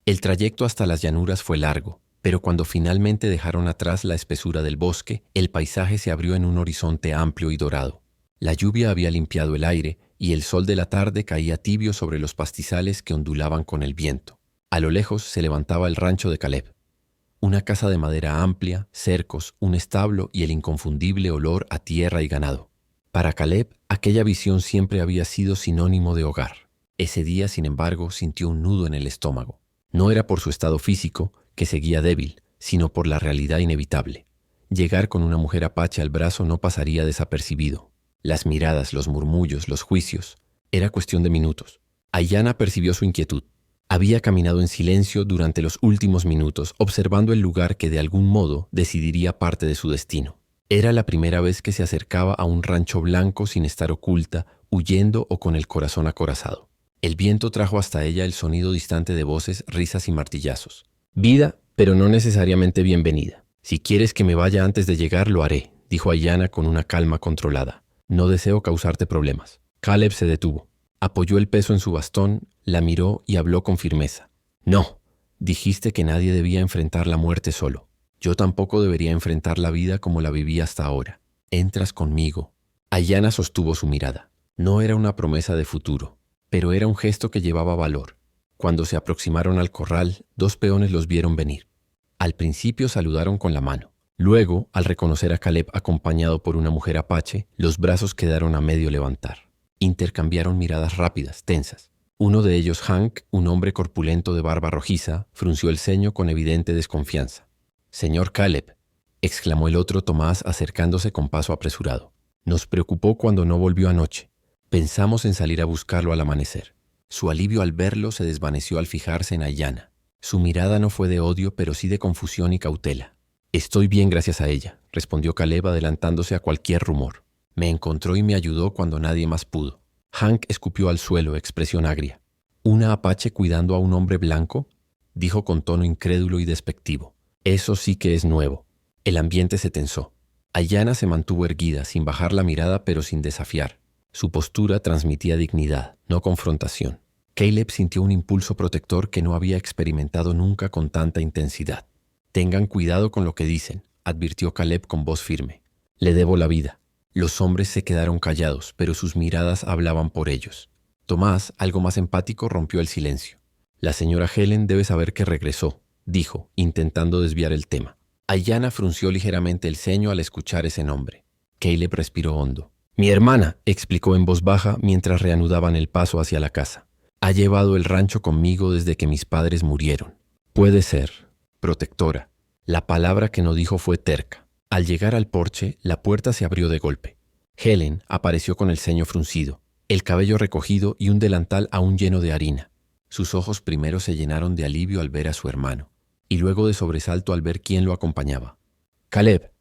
El trayecto hasta las llanuras fue largo, pero cuando finalmente dejaron atrás la espesura del bosque, el paisaje se abrió en un horizonte amplio y dorado. La lluvia había limpiado el aire y el sol de la tarde caía tibio sobre los pastizales que ondulaban con el viento. A lo lejos se levantaba el rancho de Caleb. Una casa de madera amplia, cercos, un establo y el inconfundible olor a tierra y ganado. Para Caleb, aquella visión siempre había sido sinónimo de hogar. Ese día, sin embargo, sintió un nudo en el estómago. No era por su estado físico, que seguía débil, sino por la realidad inevitable. Llegar con una mujer apache al brazo no pasaría desapercibido. Las miradas, los murmullos, los juicios. Era cuestión de minutos. Ayanna percibió su inquietud. Había caminado en silencio durante los últimos minutos, observando el lugar que de algún modo decidiría parte de su destino. Era la primera vez que se acercaba a un rancho blanco sin estar oculta, huyendo o con el corazón acorazado. El viento trajo hasta ella el sonido distante de voces, risas y martillazos. Vida, pero no necesariamente bienvenida. Si quieres que me vaya antes de llegar, lo haré, dijo Ayanna con una calma controlada. No deseo causarte problemas. Caleb se detuvo. Apoyó el peso en su bastón, la miró y habló con firmeza. No, dijiste que nadie debía enfrentar la muerte solo. Yo tampoco debería enfrentar la vida como la viví hasta ahora. Entras conmigo. Ayanna sostuvo su mirada. No era una promesa de futuro, pero era un gesto que llevaba valor. Cuando se aproximaron al corral, dos peones los vieron venir. Al principio saludaron con la mano. Luego, al reconocer a Caleb acompañado por una mujer apache, los brazos quedaron a medio levantar. Intercambiaron miradas rápidas, tensas. Uno de ellos, Hank, un hombre corpulento de barba rojiza, frunció el ceño con evidente desconfianza. «Señor Caleb», exclamó el otro, Tomás, acercándose con paso apresurado. «Nos preocupó cuando no volvió anoche. Pensamos en salir a buscarlo al amanecer». Su alivio al verlo se desvaneció al fijarse en Ayanna. Su mirada no fue de odio, pero sí de confusión y cautela. «Estoy bien gracias a ella», respondió Caleb adelantándose a cualquier rumor. «Me encontró y me ayudó cuando nadie más pudo». Hank escupió al suelo, expresión agria. «¿Una apache cuidando a un hombre blanco?», dijo con tono incrédulo y despectivo. «Eso sí que es nuevo». El ambiente se tensó. Ayanna se mantuvo erguida, sin bajar la mirada pero sin desafiar. Su postura transmitía dignidad, no confrontación. Caleb sintió un impulso protector que no había experimentado nunca con tanta intensidad. «Tengan cuidado con lo que dicen», advirtió Caleb con voz firme. «Le debo la vida». Los hombres se quedaron callados, pero sus miradas hablaban por ellos. Tomás, algo más empático, rompió el silencio. «La señora Helen debe saber que regresó», dijo, intentando desviar el tema. Ayanna frunció ligeramente el ceño al escuchar ese nombre. Caleb respiró hondo. «Mi hermana», explicó en voz baja mientras reanudaban el paso hacia la casa. «Ha llevado el rancho conmigo desde que mis padres murieron». «Puede ser. Protectora». La palabra que no dijo fue terca. Al llegar al porche, la puerta se abrió de golpe. Helen apareció con el ceño fruncido, el cabello recogido y un delantal aún lleno de harina. Sus ojos primero se llenaron de alivio al ver a su hermano, y luego de sobresalto al ver quién lo acompañaba. «Caleb».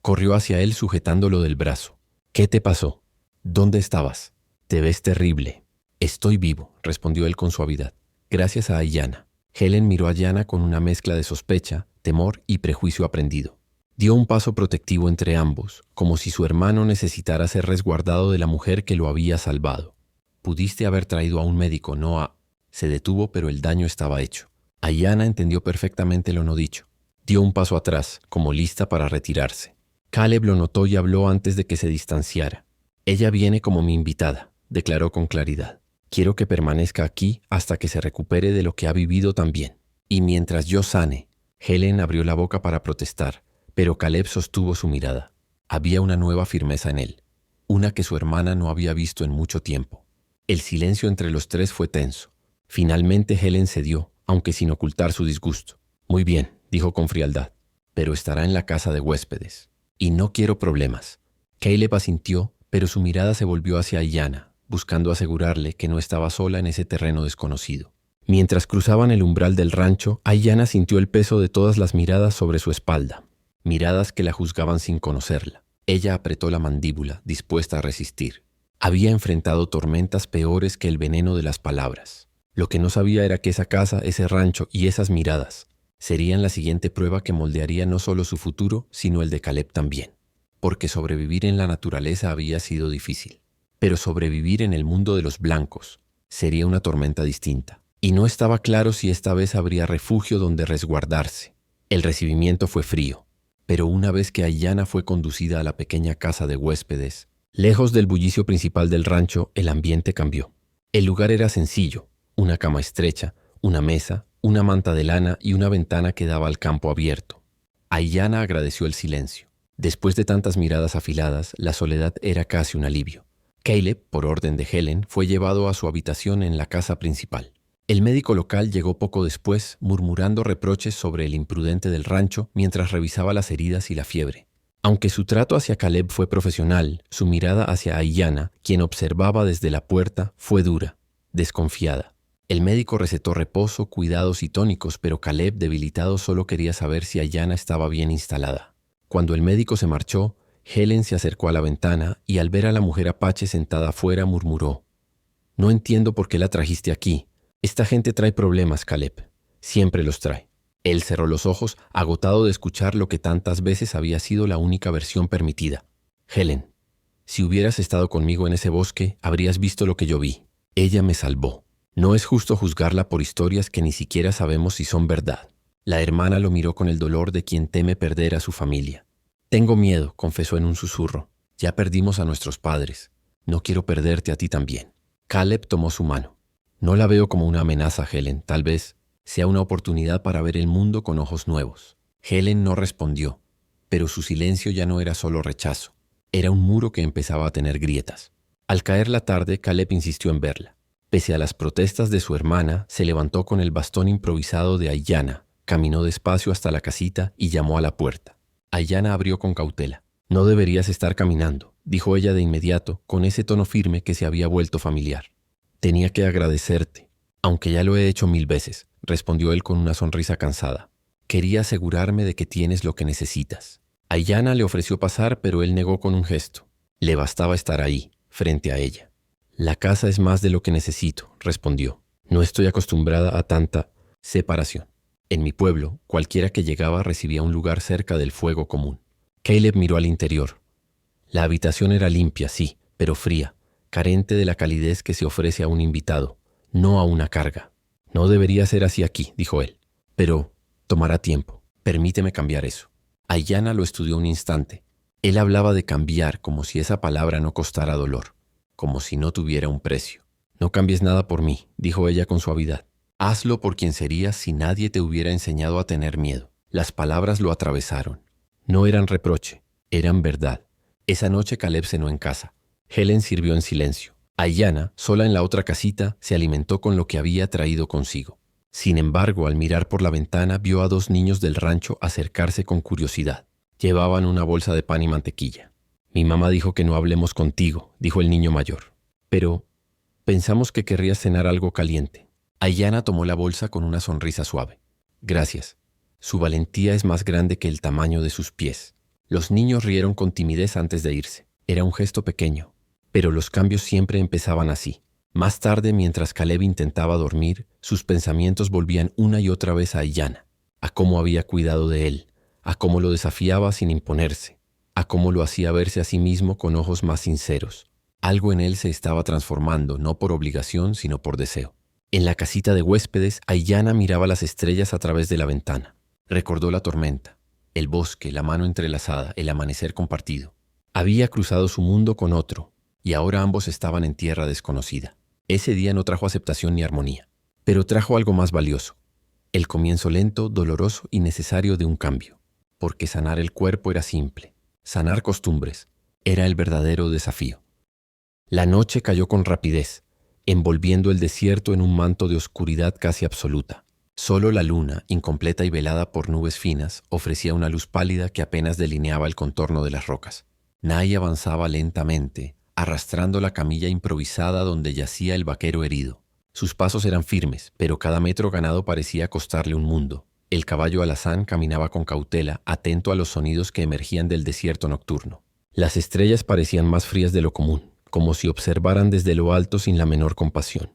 Corrió hacia él sujetándolo del brazo. «¿Qué te pasó? ¿Dónde estabas? Te ves terrible». «Estoy vivo», respondió él con suavidad. «Gracias a Ayanna». Helen miró a Ayanna con una mezcla de sospecha, temor y prejuicio aprendido. Dio un paso protectivo entre ambos, como si su hermano necesitara ser resguardado de la mujer que lo había salvado. «Pudiste haber traído a un médico, no a...». Se detuvo, pero el daño estaba hecho. Ayanna entendió perfectamente lo no dicho. Dio un paso atrás, como lista para retirarse. Caleb lo notó y habló antes de que se distanciara. «Ella viene como mi invitada», declaró con claridad. «Quiero que permanezca aquí hasta que se recupere de lo que ha vivido también. Y mientras yo sane». Helen abrió la boca para protestar, pero Caleb sostuvo su mirada. Había una nueva firmeza en él, una que su hermana no había visto en mucho tiempo. El silencio entre los tres fue tenso. Finalmente Helen cedió, aunque sin ocultar su disgusto. «Muy bien», dijo con frialdad, «pero estará en la casa de huéspedes. Y no quiero problemas». Caleb asintió, pero su mirada se volvió hacia Ayanna, buscando asegurarle que no estaba sola en ese terreno desconocido. Mientras cruzaban el umbral del rancho, Ayanna sintió el peso de todas las miradas sobre su espalda. Miradas que la juzgaban sin conocerla. Ella apretó la mandíbula, dispuesta a resistir. Había enfrentado tormentas peores que el veneno de las palabras. Lo que no sabía era que esa casa, ese rancho y esas miradas serían la siguiente prueba que moldearía no solo su futuro, sino el de Caleb también. Porque sobrevivir en la naturaleza había sido difícil. Pero sobrevivir en el mundo de los blancos sería una tormenta distinta. y no estaba claro si esta vez habría refugio donde resguardarse. El recibimiento fue frío, pero una vez que Aiyana fue conducida a la pequeña casa de huéspedes, lejos del bullicio principal del rancho, el ambiente cambió. El lugar era sencillo: una cama estrecha, una mesa, una manta de lana y una ventana que daba al campo abierto. Aiyana agradeció el silencio. Después de tantas miradas afiladas, la soledad era casi un alivio. Caleb, por orden de Helen, fue llevado a su habitación en la casa principal. El médico local llegó poco después, murmurando reproches sobre el imprudente del rancho mientras revisaba las heridas y la fiebre. Aunque su trato hacia Caleb fue profesional, su mirada hacia Aiyana, quien observaba desde la puerta, fue dura, desconfiada. El médico recetó reposo, cuidados y tónicos, pero Caleb, debilitado, solo quería saber si Aiyana estaba bien instalada. Cuando el médico se marchó, Helen se acercó a la ventana y al ver a la mujer apache sentada afuera murmuró: «No entiendo por qué la trajiste aquí. Esta gente trae problemas, Caleb. Siempre los trae». Él cerró los ojos, agotado de escuchar lo que tantas veces había sido la única versión permitida. «Helen, si hubieras estado conmigo en ese bosque, habrías visto lo que yo vi. Ella me salvó. No es justo juzgarla por historias que ni siquiera sabemos si son verdad». La hermana lo miró con el dolor de quien teme perder a su familia. «Tengo miedo», confesó en un susurro. «Ya perdimos a nuestros padres. No quiero perderte a ti también». Caleb tomó su mano. «No la veo como una amenaza, Helen. Tal vez sea una oportunidad para ver el mundo con ojos nuevos». Helen no respondió, pero su silencio ya no era solo rechazo. Era un muro que empezaba a tener grietas. Al caer la tarde, Caleb insistió en verla. Pese a las protestas de su hermana, se levantó con el bastón improvisado de Aiyana, caminó despacio hasta la casita y llamó a la puerta. Aiyana abrió con cautela. «No deberías estar caminando», dijo ella de inmediato, con ese tono firme que se había vuelto familiar. «Tenía que agradecerte, aunque ya lo he hecho 1000 veces», respondió él con una sonrisa cansada. «Quería asegurarme de que tienes lo que necesitas». Aiyana le ofreció pasar, pero él negó con un gesto. Le bastaba estar ahí, frente a ella. «La casa es más de lo que necesito», respondió. «No estoy acostumbrada a tanta separación. En mi pueblo, cualquiera que llegaba recibía un lugar cerca del fuego común». Caleb miró al interior. La habitación era limpia, sí, pero fría, carente de la calidez que se ofrece a un invitado, no a una carga. «No debería ser así aquí», dijo él. «Pero tomará tiempo. Permíteme cambiar eso». Aiyana lo estudió un instante. Él hablaba de cambiar como si esa palabra no costara dolor, como si no tuviera un precio. «No cambies nada por mí», dijo ella con suavidad. «Hazlo por quien serías si nadie te hubiera enseñado a tener miedo». Las palabras lo atravesaron. No eran reproche, eran verdad. Esa noche Caleb cenó en casa. Helen sirvió en silencio. Aiyana, sola en la otra casita, se alimentó con lo que había traído consigo. Sin embargo, al mirar por la ventana, vio a 2 niños del rancho acercarse con curiosidad. Llevaban una bolsa de pan y mantequilla. «Mi mamá dijo que no hablemos contigo», dijo el niño mayor. «Pero pensamos que querrías cenar algo caliente». Aiyana tomó la bolsa con una sonrisa suave. «Gracias». Su valentía es más grande que el tamaño de sus pies. Los niños rieron con timidez antes de irse. Era un gesto pequeño, pero los cambios siempre empezaban así. Más tarde, mientras Caleb intentaba dormir, sus pensamientos volvían una y otra vez a Aiyana, a cómo había cuidado de él, a cómo lo desafiaba sin imponerse, a cómo lo hacía verse a sí mismo con ojos más sinceros. Algo en él se estaba transformando, no por obligación, sino por deseo. En la casita de huéspedes, Aiyana miraba las estrellas a través de la ventana. Recordó la tormenta, el bosque, la mano entrelazada, el amanecer compartido. Había cruzado su mundo con otro, y ahora ambos estaban en tierra desconocida. Ese día no trajo aceptación ni armonía, pero trajo algo más valioso: el comienzo lento, doloroso y necesario de un cambio. Porque sanar el cuerpo era simple, sanar costumbres era el verdadero desafío. La noche cayó con rapidez, envolviendo el desierto en un manto de oscuridad casi absoluta. Solo la luna, incompleta y velada por nubes finas, ofrecía una luz pálida que apenas delineaba el contorno de las rocas. Nai avanzaba lentamente, arrastrando la camilla improvisada donde yacía el vaquero herido. Sus pasos eran firmes, pero cada metro ganado parecía costarle un mundo. El caballo alazán caminaba con cautela, atento a los sonidos que emergían del desierto nocturno. Las estrellas parecían más frías de lo común, como si observaran desde lo alto sin la menor compasión.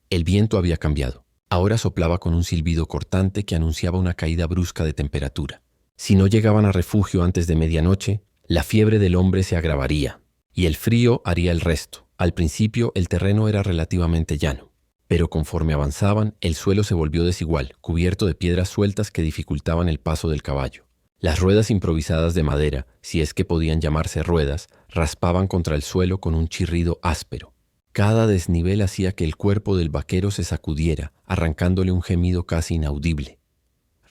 El viento había cambiado. Ahora soplaba con un silbido cortante que anunciaba una caída brusca de temperatura. Si no llegaban a refugio antes de medianoche, la fiebre del hombre se agravaría, y el frío haría el resto. Al principio el terreno era relativamente llano. Pero conforme avanzaban, el suelo se volvió desigual, cubierto de piedras sueltas que dificultaban el paso del caballo. Las ruedas improvisadas de madera, si es que podían llamarse ruedas, raspaban contra el suelo con un chirrido áspero. Cada desnivel hacía que el cuerpo del vaquero se sacudiera, arrancándole un gemido casi inaudible.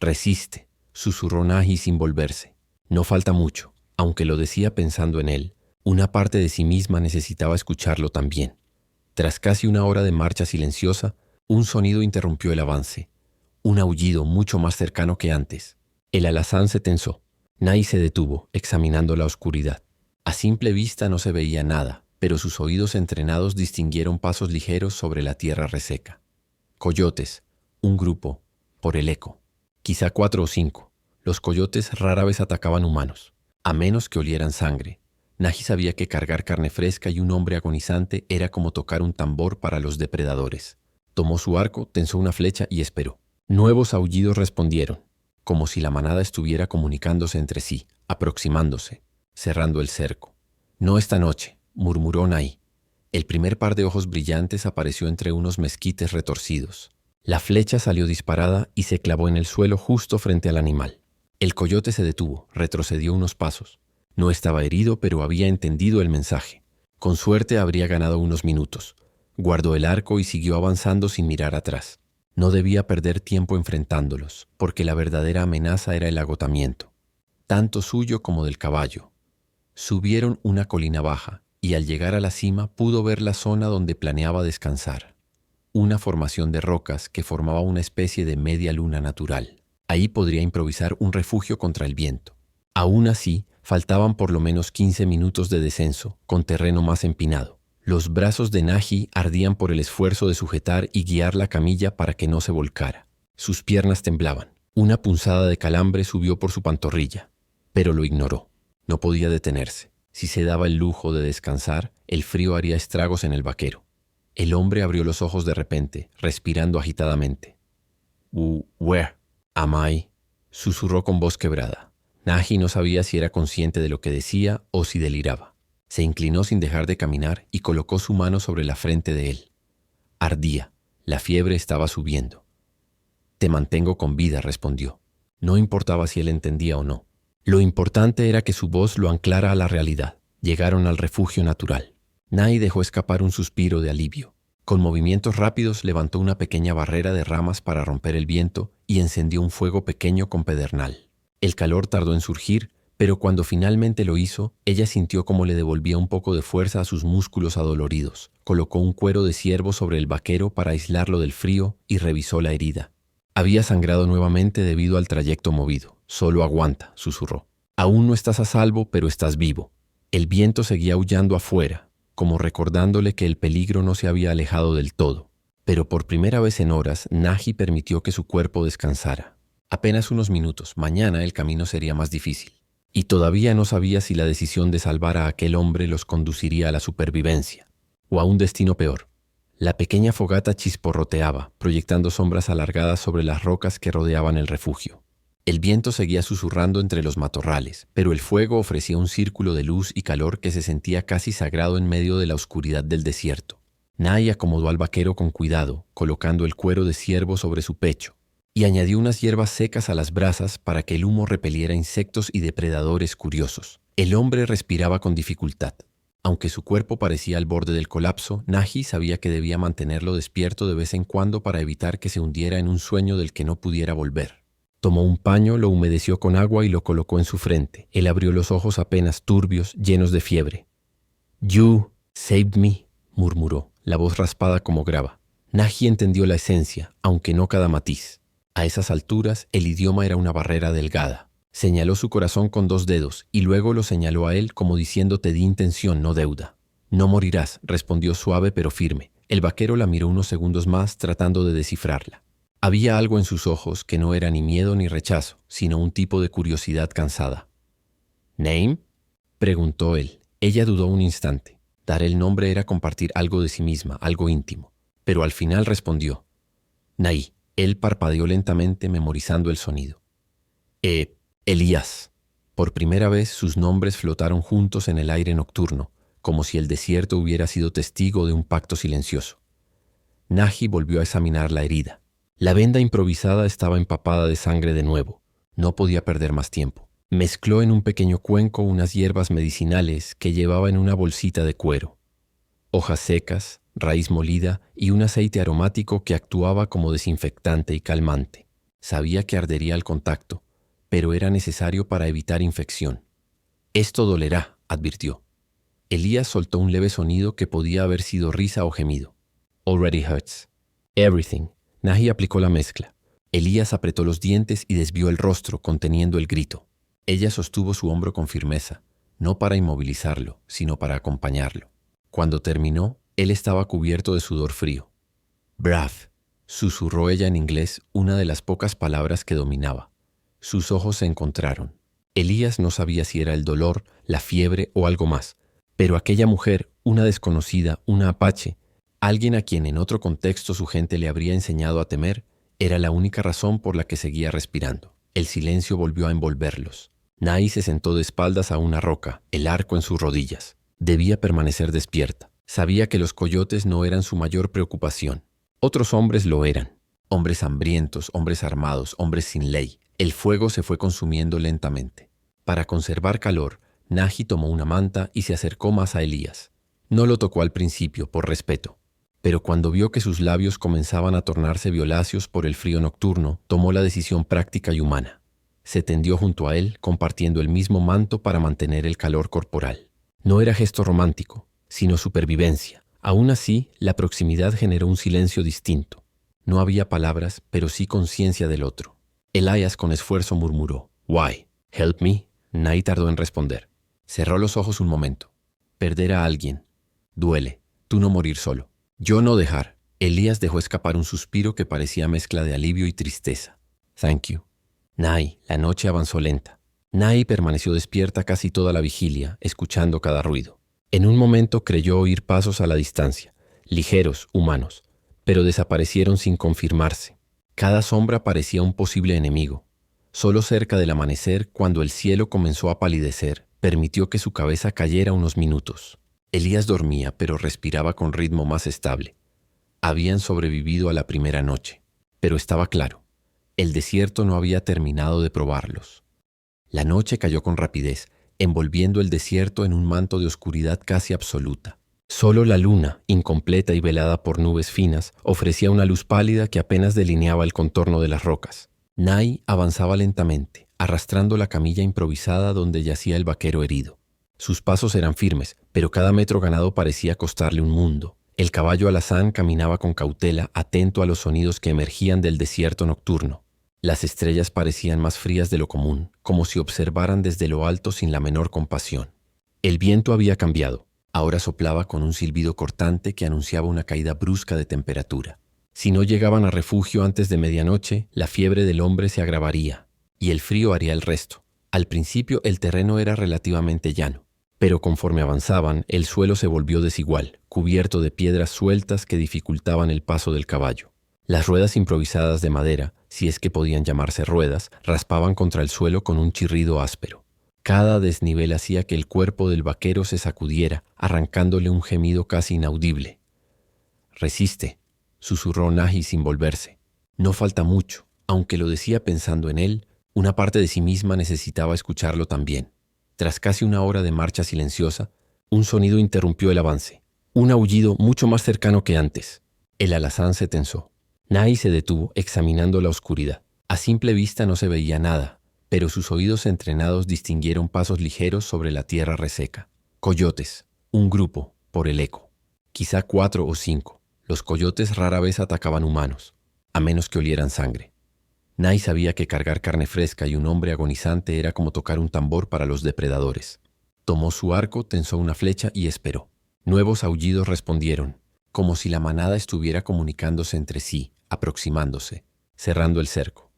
«Resiste», susurró Naji sin volverse. No falta mucho, aunque lo decía pensando en él. Una parte de sí misma necesitaba escucharlo también. Tras casi una hora de marcha silenciosa, un sonido interrumpió el avance. Un aullido mucho más cercano que antes. El alazán se tensó. Naji se detuvo, examinando la oscuridad. A simple vista no se veía nada, pero sus oídos entrenados distinguieron pasos ligeros sobre la tierra reseca. Coyotes, un grupo, por el eco. Quizá 4 o 5. Los coyotes rara vez atacaban humanos, a menos que olieran sangre. Naji sabía que cargar carne fresca y un hombre agonizante era como tocar un tambor para los depredadores. Tomó su arco, tensó una flecha y esperó. Nuevos aullidos respondieron, como si la manada estuviera comunicándose entre sí, aproximándose, cerrando el cerco. «No esta noche», murmuró Naji. El primer par de ojos brillantes apareció entre unos mezquites retorcidos. La flecha salió disparada y se clavó en el suelo justo frente al animal. El coyote se detuvo, retrocedió unos pasos. No estaba herido, pero había entendido el mensaje. Con suerte habría ganado unos minutos. Guardó el arco y siguió avanzando sin mirar atrás. No debía perder tiempo enfrentándolos, porque la verdadera amenaza era el agotamiento, tanto suyo como del caballo. Subieron una colina baja, y al llegar a la cima pudo ver la zona donde planeaba descansar. Una formación de rocas que formaba una especie de media luna natural. Ahí podría improvisar un refugio contra el viento. Aún así, faltaban por lo menos 15 minutos de descenso, con terreno más empinado. Los brazos de Naji ardían por el esfuerzo de sujetar y guiar la camilla para que no se volcara. Sus piernas temblaban. Una punzada de calambre subió por su pantorrilla, pero lo ignoró. No podía detenerse. Si se daba el lujo de descansar, el frío haría estragos en el vaquero. El hombre abrió los ojos de repente, respirando agitadamente. «Where am I?», susurró con voz quebrada. Naji no sabía si era consciente de lo que decía o si deliraba. Se inclinó sin dejar de caminar y colocó su mano sobre la frente de él. Ardía. La fiebre estaba subiendo. «Te mantengo con vida», respondió. No importaba si él entendía o no. Lo importante era que su voz lo anclara a la realidad. Llegaron al refugio natural. Naji dejó escapar un suspiro de alivio. Con movimientos rápidos levantó una pequeña barrera de ramas para romper el viento y encendió un fuego pequeño con pedernal. El calor tardó en surgir, pero cuando finalmente lo hizo, ella sintió como le devolvía un poco de fuerza a sus músculos adoloridos. Colocó un cuero de ciervo sobre el vaquero para aislarlo del frío y revisó la herida. Había sangrado nuevamente debido al trayecto movido. «Solo aguanta», susurró. «Aún no estás a salvo, pero estás vivo». El viento seguía aullando afuera, como recordándole que el peligro no se había alejado del todo. Pero por primera vez en horas, Naji permitió que su cuerpo descansara. Apenas unos minutos. Mañana el camino sería más difícil. Y todavía no sabía si la decisión de salvar a aquel hombre los conduciría a la supervivencia, o a un destino peor. La pequeña fogata chisporroteaba, proyectando sombras alargadas sobre las rocas que rodeaban el refugio. El viento seguía susurrando entre los matorrales, pero el fuego ofrecía un círculo de luz y calor que se sentía casi sagrado en medio de la oscuridad del desierto. Naji acomodó al vaquero con cuidado, colocando el cuero de ciervo sobre su pecho, y añadió unas hierbas secas a las brasas para que el humo repeliera insectos y depredadores curiosos. El hombre respiraba con dificultad. Aunque su cuerpo parecía al borde del colapso, Naji sabía que debía mantenerlo despierto de vez en cuando para evitar que se hundiera en un sueño del que no pudiera volver. Tomó un paño, lo humedeció con agua y lo colocó en su frente. Él abrió los ojos apenas turbios, llenos de fiebre. «You saved me», murmuró, la voz raspada como grava. Naji entendió la esencia, aunque no cada matiz. A esas alturas, el idioma era una barrera delgada. Señaló su corazón con 2 dedos y luego lo señaló a él como diciendo: «Te di intención, no deuda». «No morirás», respondió suave pero firme. El vaquero la miró unos segundos más tratando de descifrarla. Había algo en sus ojos que no era ni miedo ni rechazo, sino un tipo de curiosidad cansada. «¿Name?», preguntó él. Ella dudó un instante. Dar el nombre era compartir algo de sí misma, algo íntimo. Pero al final respondió: «Naji». Él parpadeó lentamente, memorizando el sonido. Elías». Por primera vez sus nombres flotaron juntos en el aire nocturno, como si el desierto hubiera sido testigo de un pacto silencioso. Naji volvió a examinar la herida. La venda improvisada estaba empapada de sangre de nuevo. No podía perder más tiempo. Mezcló en un pequeño cuenco unas hierbas medicinales que llevaba en una bolsita de cuero. Hojas secas, raíz molida y un aceite aromático que actuaba como desinfectante y calmante. Sabía que ardería al contacto, pero era necesario para evitar infección. «Esto dolerá», advirtió. Elías soltó un leve sonido que podía haber sido risa o gemido. «Already hurts. Everything». Naji aplicó la mezcla. Elías apretó los dientes y desvió el rostro, conteniendo el grito. Ella sostuvo su hombro con firmeza, no para inmovilizarlo, sino para acompañarlo. Cuando terminó, él estaba cubierto de sudor frío. «Brav», susurró ella en inglés, una de las pocas palabras que dominaba. Sus ojos se encontraron. Elías no sabía si era el dolor, la fiebre o algo más, pero aquella mujer, una desconocida, una apache, alguien a quien en otro contexto su gente le habría enseñado a temer, era la única razón por la que seguía respirando. El silencio volvió a envolverlos. Naji se sentó de espaldas a una roca, el arco en sus rodillas. Debía permanecer despierta. Sabía que los coyotes no eran su mayor preocupación. Otros hombres lo eran. Hombres hambrientos, hombres armados, hombres sin ley. El fuego se fue consumiendo lentamente. Para conservar calor, Naji tomó una manta y se acercó más a Elías. No lo tocó al principio, por respeto. Pero cuando vio que sus labios comenzaban a tornarse violáceos por el frío nocturno, tomó la decisión práctica y humana. Se tendió junto a él, compartiendo el mismo manto para mantener el calor corporal. No era gesto romántico, sino supervivencia. Aún así, la proximidad generó un silencio distinto. No había palabras, pero sí conciencia del otro. Elías con esfuerzo murmuró, «Why? Help me?» Naji tardó en responder. Cerró los ojos un momento. «Perder a alguien. Duele. Tú no morir solo. Yo no dejar». Elías dejó escapar un suspiro que parecía mezcla de alivio y tristeza. «Thank you». «Naji». La noche avanzó lenta. Naji permaneció despierta casi toda la vigilia, escuchando cada ruido. En un momento creyó oír pasos a la distancia, ligeros, humanos, pero desaparecieron sin confirmarse. Cada sombra parecía un posible enemigo. Solo cerca del amanecer, cuando el cielo comenzó a palidecer, permitió que su cabeza cayera unos minutos. Elías dormía, pero respiraba con ritmo más estable. Habían sobrevivido a la primera noche, pero estaba claro, el desierto no había terminado de probarlos. La noche cayó con rapidez, envolviendo el desierto en un manto de oscuridad casi absoluta. Solo la luna, incompleta y velada por nubes finas, ofrecía una luz pálida que apenas delineaba el contorno de las rocas. Naji avanzaba lentamente, arrastrando la camilla improvisada donde yacía el vaquero herido. Sus pasos eran firmes, pero cada metro ganado parecía costarle un mundo. El caballo alazán caminaba con cautela, atento a los sonidos que emergían del desierto nocturno. Las estrellas parecían más frías de lo común, como si observaran desde lo alto sin la menor compasión. El viento había cambiado. Ahora soplaba con un silbido cortante que anunciaba una caída brusca de temperatura. Si no llegaban a refugio antes de medianoche, la fiebre del hombre se agravaría, y el frío haría el resto. Al principio el terreno era relativamente llano, pero conforme avanzaban, el suelo se volvió desigual, cubierto de piedras sueltas que dificultaban el paso del caballo. Las ruedas improvisadas de madera, si es que podían llamarse ruedas, raspaban contra el suelo con un chirrido áspero. Cada desnivel hacía que el cuerpo del vaquero se sacudiera, arrancándole un gemido casi inaudible. «Resiste», susurró Naji sin volverse. No falta mucho. Aunque lo decía pensando en él, una parte de sí misma necesitaba escucharlo también. Tras casi una hora de marcha silenciosa, un sonido interrumpió el avance. Un aullido mucho más cercano que antes. El alazán se tensó. Naji se detuvo, examinando la oscuridad. A simple vista no se veía nada, pero sus oídos entrenados distinguieron pasos ligeros sobre la tierra reseca. Coyotes, un grupo, por el eco. Quizá 4 o 5. Los coyotes rara vez atacaban humanos, a menos que olieran sangre. Naji sabía que cargar carne fresca y un hombre agonizante era como tocar un tambor para los depredadores. Tomó su arco, tensó una flecha y esperó. Nuevos aullidos respondieron, como si la manada estuviera comunicándose entre sí, aproximándose, cerrando el cerco.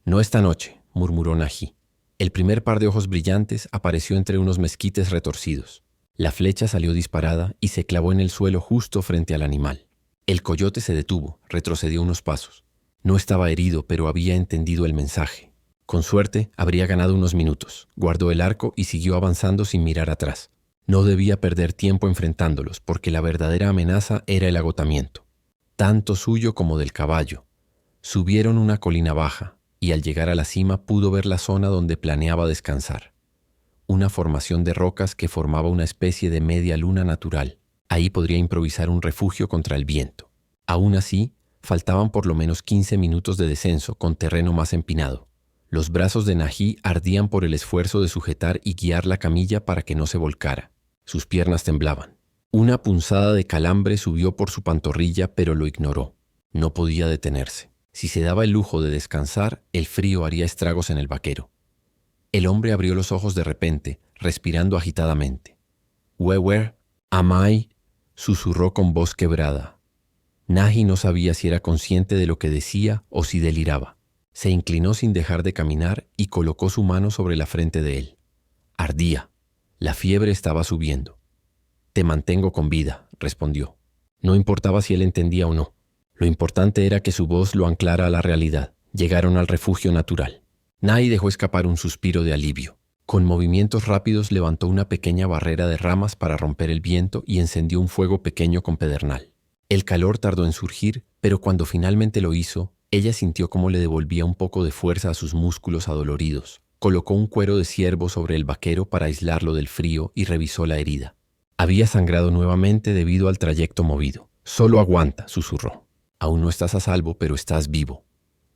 «No esta noche», murmuró Naji. El primer par de ojos brillantes apareció entre unos mezquites retorcidos. La flecha salió disparada y se clavó en el suelo justo frente al animal. El coyote se detuvo, retrocedió unos pasos. No estaba herido, pero había entendido el mensaje. Con suerte, habría ganado unos minutos. Guardó el arco y siguió avanzando sin mirar atrás. No debía perder tiempo enfrentándolos, porque la verdadera amenaza era el agotamiento. tanto suyo como del caballo. Subieron una colina baja, y al llegar a la cima pudo ver la zona donde planeaba descansar. Una formación de rocas que formaba una especie de media luna natural. Ahí podría improvisar un refugio contra el viento. Aún así, faltaban por lo menos 15 minutos de descenso con terreno más empinado. Los brazos de Nají ardían por el esfuerzo de sujetar y guiar la camilla para que no se volcara. Sus piernas temblaban. Una punzada de calambre subió por su pantorrilla, pero lo ignoró. No podía detenerse. Si se daba el lujo de descansar, el frío haría estragos en el vaquero. El hombre abrió los ojos de repente, respirando agitadamente. «Where am I?», susurró con voz quebrada. Nají no sabía si era consciente de lo que decía o si deliraba. Se inclinó sin dejar de caminar y colocó su mano sobre la frente de él. Ardía. La fiebre estaba subiendo. «Te mantengo con vida», respondió. No importaba si él entendía o no. Lo importante era que su voz lo anclara a la realidad. Llegaron al refugio natural. Nají dejó escapar un suspiro de alivio. Con movimientos rápidos levantó una pequeña barrera de ramas para romper el viento y encendió un fuego pequeño con pedernal. El calor tardó en surgir, pero cuando finalmente lo hizo, ella sintió cómo le devolvía un poco de fuerza a sus músculos adoloridos. Colocó un cuero de ciervo sobre el vaquero para aislarlo del frío y revisó la herida. Había sangrado nuevamente debido al trayecto movido. «Solo aguanta», susurró. «Aún no estás a salvo, pero estás vivo».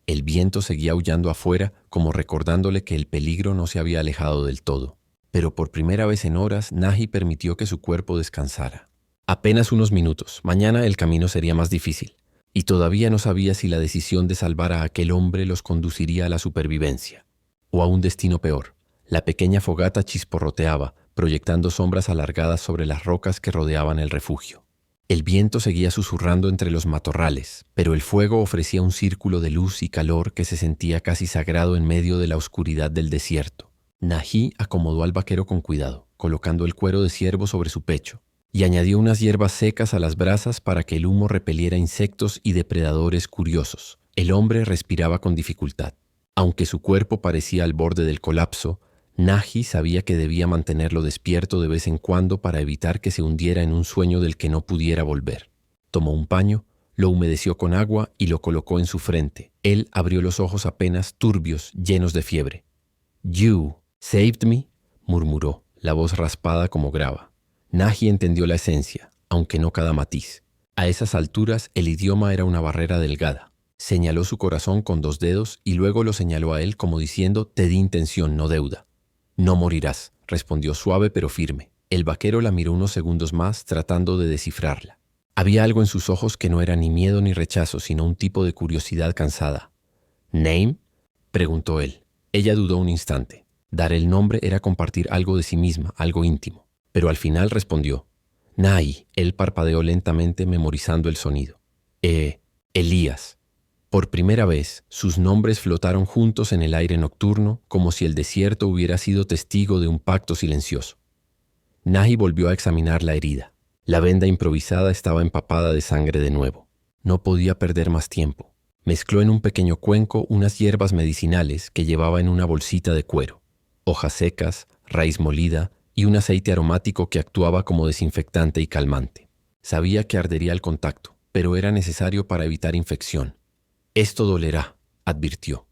El viento seguía aullando afuera, como recordándole que el peligro no se había alejado del todo. Pero por primera vez en horas, Nají permitió que su cuerpo descansara. Apenas unos minutos. Mañana el camino sería más difícil. Y todavía no sabía si la decisión de salvar a aquel hombre los conduciría a la supervivencia. O a un destino peor. La pequeña fogata chisporroteaba, proyectando sombras alargadas sobre las rocas que rodeaban el refugio. El viento seguía susurrando entre los matorrales, pero el fuego ofrecía un círculo de luz y calor que se sentía casi sagrado en medio de la oscuridad del desierto. Nají acomodó al vaquero con cuidado, colocando el cuero de ciervo sobre su pecho, y añadió unas hierbas secas a las brasas para que el humo repeliera insectos y depredadores curiosos. El hombre respiraba con dificultad. Aunque su cuerpo parecía al borde del colapso, Nají sabía que debía mantenerlo despierto de vez en cuando para evitar que se hundiera en un sueño del que no pudiera volver. Tomó un paño, lo humedeció con agua y lo colocó en su frente. Él abrió los ojos apenas turbios, llenos de fiebre. «You saved me», murmuró, la voz raspada como grava. Nají entendió la esencia, aunque no cada matiz. A esas alturas el idioma era una barrera delgada. Señaló su corazón con 2 dedos y luego lo señaló a él como diciendo: «Te di intención, no deuda». «No morirás», respondió suave pero firme. El vaquero la miró unos segundos más tratando de descifrarla. Había algo en sus ojos que no era ni miedo ni rechazo, sino un tipo de curiosidad cansada. «¿Name?», preguntó él. Ella dudó un instante. Dar el nombre era compartir algo de sí misma, algo íntimo. Pero al final respondió. «Nají». Él parpadeó lentamente memorizando el sonido. Elías». Por primera vez, sus nombres flotaron juntos en el aire nocturno, como si el desierto hubiera sido testigo de un pacto silencioso. Nají volvió a examinar la herida. La venda improvisada estaba empapada de sangre de nuevo. No podía perder más tiempo. Mezcló en un pequeño cuenco unas hierbas medicinales que llevaba en una bolsita de cuero, hojas secas, raíz molida y un aceite aromático que actuaba como desinfectante y calmante. Sabía que ardería al contacto, pero era necesario para evitar infección. «Esto dolerá», advirtió.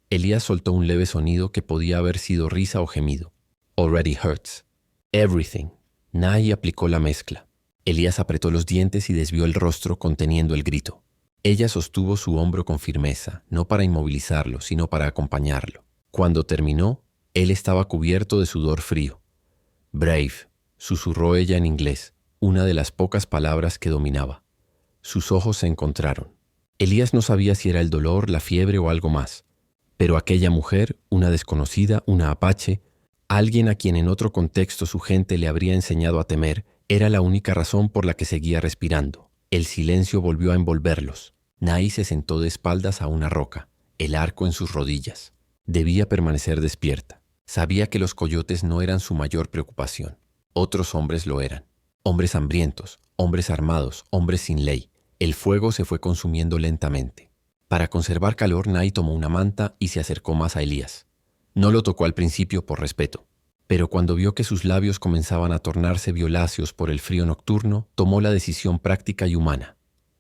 Elías soltó un leve sonido que podía haber sido risa o gemido. «Already hurts. Everything». Nají aplicó la mezcla. Elías apretó los dientes y desvió el rostro conteniendo el grito. Ella sostuvo su hombro con firmeza, no para inmovilizarlo, sino para acompañarlo. Cuando terminó, él estaba cubierto de sudor frío. «Brave», susurró ella en inglés, una de las pocas palabras que dominaba. Sus ojos se encontraron. Elías no sabía si era el dolor, la fiebre o algo más. Pero aquella mujer, una desconocida, una apache, alguien a quien en otro contexto su gente le habría enseñado a temer, era la única razón por la que seguía respirando. El silencio volvió a envolverlos. Nají se sentó de espaldas a una roca, el arco en sus rodillas. Debía permanecer despierta. Sabía que los coyotes no eran su mayor preocupación. Otros hombres lo eran. Hombres hambrientos, hombres armados, hombres sin ley. El fuego se fue consumiendo lentamente. Para conservar calor, Nají tomó una manta y se acercó más a Elías. No lo tocó al principio por respeto, pero cuando vio que sus labios comenzaban a tornarse violáceos por el frío nocturno, tomó la decisión práctica y humana.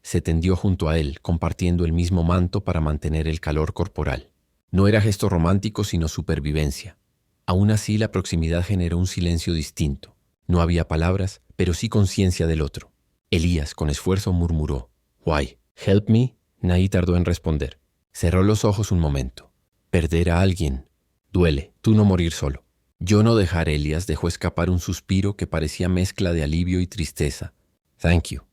Se tendió junto a él, compartiendo el mismo manto para mantener el calor corporal. No era gesto romántico, sino supervivencia. Aún así, la proximidad generó un silencio distinto. No había palabras, pero sí conciencia del otro. Elías, con esfuerzo, murmuró: «Why? Help me». Naí tardó en responder. Cerró los ojos un momento. Perder a alguien duele, tú no morir solo. Yo no dejar. Elías dejó escapar un suspiro que parecía mezcla de alivio y tristeza. Thank you.